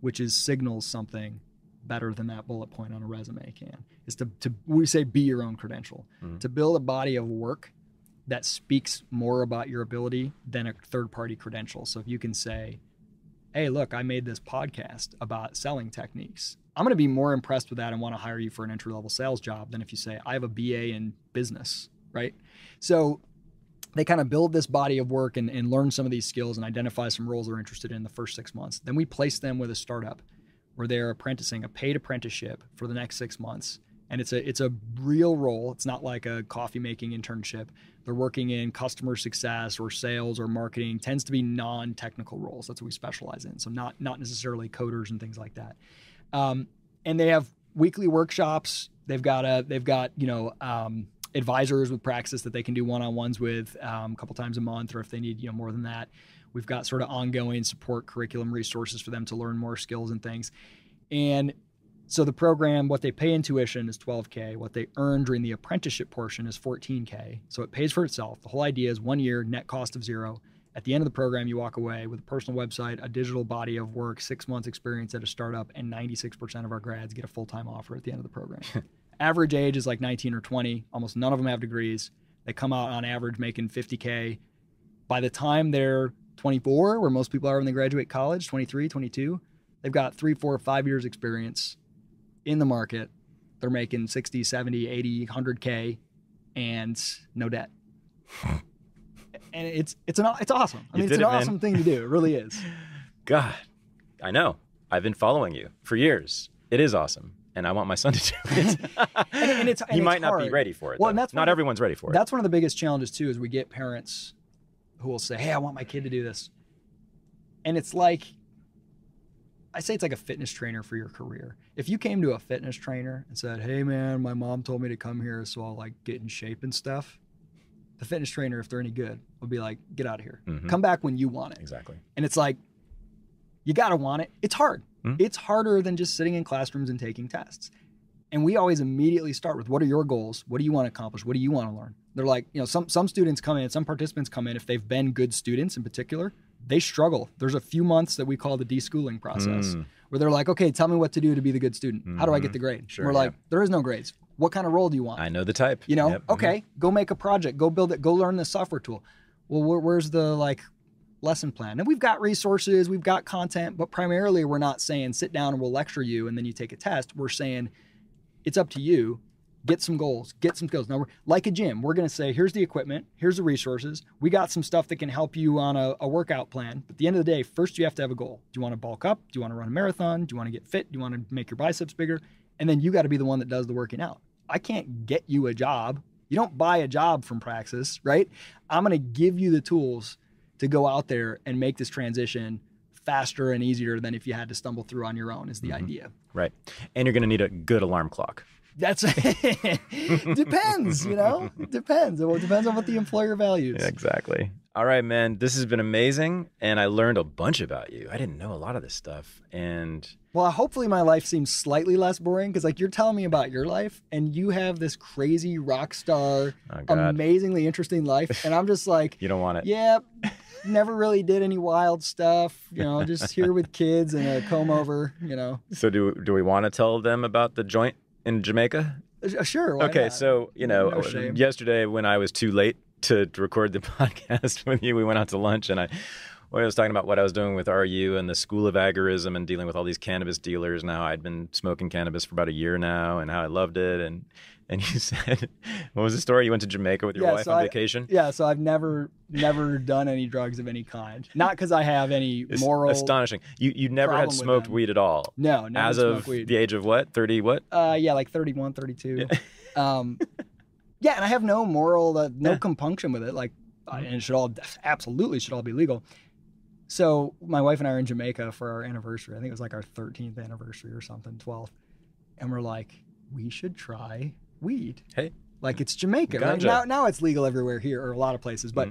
which is signals something better than that bullet point on a resume can. Is to we say be your own credential, to build a body of work that speaks more about your ability than a third-party credential. So if you can say, hey, look, I made this podcast about selling techniques, I'm going to be more impressed with that and want to hire you for an entry-level sales job than if you say, I have a BA in business, right? So they kind of build this body of work and learn some of these skills and identify some roles they're interested in the first 6 months. Then we place them with a startup where they're apprenticing, a paid apprenticeship for the next 6 months. And it's a real role. It's not like a coffee making internship. They're working in customer success or sales or marketing. Tends to be non-technical roles. That's what we specialize in. So not necessarily coders and things like that. And they have weekly workshops. They've got advisors with Praxis that they can do one-on-ones with a couple times a month, or if they need more than that. We've got sort of ongoing support curriculum resources for them to learn more skills and things. And so the program, what they pay in tuition is $12K. What they earn during the apprenticeship portion is $14K. So it pays for itself. The whole idea is 1 year, net cost of $0. At the end of the program, you walk away with a personal website, a digital body of work, 6 months experience at a startup, and 96% of our grads get a full-time offer at the end of the program. Average age is like 19 or 20. Almost none of them have degrees. They come out on average making $50K. By the time they're 24, where most people are when they graduate college, 23, 22, they've got 3, 4, 5 years experience in the market. They're making 60, 70, 80, 100K and no debt. And it's awesome. I mean, it's an awesome thing to do. It really is.
God, I know. I've been following you for years. It is awesome. And I want my son to do it. He might not be ready for it. Well, and that's not everyone's ready for it.
That's one of the biggest challenges too, is we get parents who will say, hey, I want my kid to do this. And it's like, I say it's like a fitness trainer for your career. If you came to a fitness trainer and said, hey man, my mom told me to come here so I'll like get in shape and stuff, the fitness trainer, if they're any good, will be like, get out of here. Come back when you want it.
Exactly.
And it's like, you got to want it. It's hard. It's harder than just sitting in classrooms and taking tests. And we always immediately start with, what are your goals? What do you want to accomplish? What do you want to learn? They're like, some students come in, some participants come in, if they've been good students in particular, they struggle. There's a few months that we call the deschooling process where they're like, okay, tell me what to do to be the good student. How do I get the grade?
Sure,
we're like, there is no grades. What kind of role do you want?
I know the type.
Okay, go make a project, go build it, go learn this software tool. Well, where's the lesson plan? And we've got resources, we've got content, but primarily we're not saying sit down and we'll lecture you and then you take a test. We're saying it's up to you. Get some goals, get some skills. Now, we're like a gym. We're going to say, here's the equipment, here's the resources. We got some stuff that can help you on a workout plan. But at the end of the day, first you have to have a goal. Do you want to bulk up? Do you want to run a marathon? Do you want to get fit? Do you want to make your biceps bigger? And then you got to be the one that does the working out. I can't get you a job. You don't buy a job from Praxis, right? I'm going to give you the tools to go out there and make this transition faster and easier than if you had to stumble through on your own is the idea.
Right. And you're going to need a good alarm clock.
That's depends, you know, it depends. It depends on what the employer values.
Yeah, exactly. All right, man, this has been amazing. And I learned a bunch about you. I didn't know a lot of this stuff. And
well, hopefully my life seems slightly less boring because like you're telling me about your life and you have this crazy rock star, amazingly interesting life. And I'm just like,
you don't want it.
Yeah. Never really did any wild stuff, you know, just here with kids and a comb over, you know.
So do we want to tell them about the joint in Jamaica?
Sure. Why
okay,
not?
so, you know,
No shame.
Yesterday when I was too late to record the podcast with you, we went out to lunch and I was talking about what I was doing with RU and the School of Agorism and dealing with all these cannabis dealers. Now I'd been smoking cannabis for about a year now and how I loved it. And you said, what was the story? You went to Jamaica with your wife on vacation?
So I've never done any drugs of any kind. Not because I have any moral.
Astonishing. You never had smoked weed at all?
No, never
As
smoked
of
weed.
The age of what? 30 what?
Yeah, like 31, 32. Yeah. Yeah, and I have no moral, no compunction with it. Like, and it should all be legal. So my wife and I are in Jamaica for our anniversary. I think it was like our 13th anniversary or something, 12th. And we're like, we should try weed.
Hey.
Like it's Jamaica, right? Now it's legal everywhere here or a lot of places. But,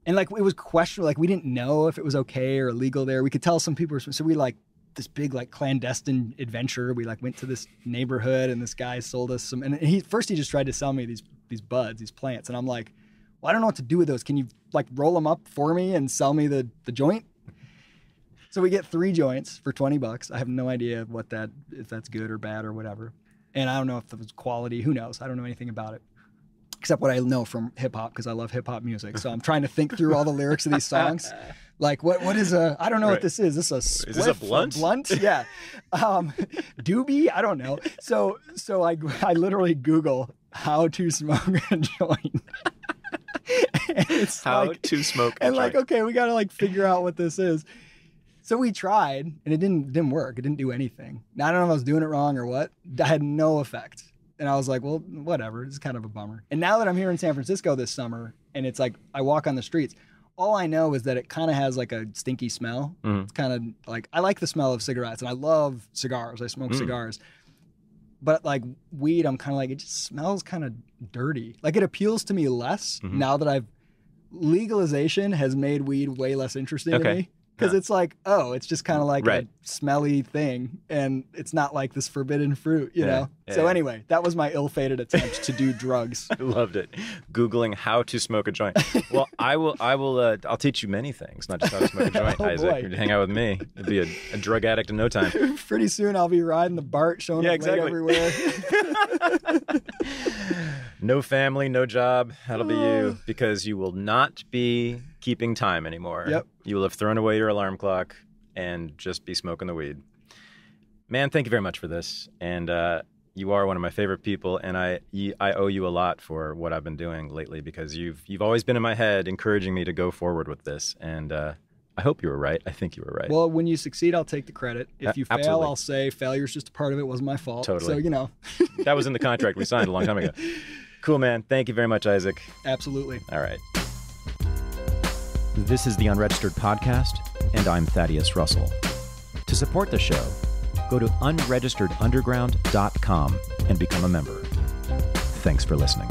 and like it was questionable, like we didn't know if it was okay or illegal there. We could tell some people, so we like this big like clandestine adventure. We like went to this neighborhood and this guy sold us some, and he just tried to sell me these buds, these plants. And I'm like, well, I don't know what to do with those. Can you like roll them up for me and sell me the joint? So we get 3 joints for $20. I have no idea if that's good or bad or whatever. And I don't know if it was quality. Who knows? I don't know anything about it. Except what I know from hip hop because I love hip hop music. So I'm trying to think through all the lyrics of these songs. Like what is I don't know what this is. Is this a spliff?
Is this a blunt?
Blunt? Yeah. Doobie? I don't know. So I literally Google how to smoke a joint. It's
how to smoke a
joint. And
like,
okay, we got to like figure out what this is. So we tried, and it didn't work. It didn't do anything. Now, I don't know if I was doing it wrong or what. That had no effect. And I was like, well, whatever. It's kind of a bummer. And now that I'm here in San Francisco this summer, and it's like I walk on the streets, all I know is that it kind of has like a stinky smell. It's kind of like, I like the smell of cigarettes, and I love cigars. I smoke cigars. But like weed, I'm kind of like, it just smells kind of dirty. Like it appeals to me less now that legalization has made weed way less interesting to me. Because it's like, it's just kind of like a smelly thing. And it's not like this forbidden fruit, you know? Yeah. So anyway, that was my ill-fated attempt to do drugs.
I loved it. Googling how to smoke a joint. Well, I'll teach you many things, not just how to smoke a joint, Isaac. You'd hang out with me. You'd be a drug addict in no time.
Pretty soon I'll be riding the BART, showing up late everywhere.
No family, no job. That'll be you. Because you will not be keeping time anymore.
Yep.
You will have thrown away your alarm clock and just be smoking the weed. Man, thank you very much for this. And you are one of my favorite people, and I owe you a lot for what I've been doing lately because you've always been in my head encouraging me to go forward with this. And I hope you were right. I think you were right.
Well, when you succeed, I'll take the credit. If you fail,
absolutely.
I'll say failure's just a part of it. Wasn't my fault.
Totally.
So, you know.
That was in the contract we signed a long time ago. Cool, man. Thank you very much, Isaac.
Absolutely.
All right. This is the Unregistered Podcast, and I'm Thaddeus Russell. To support the show, go to unregisteredunderground.com and become a member. Thanks for listening.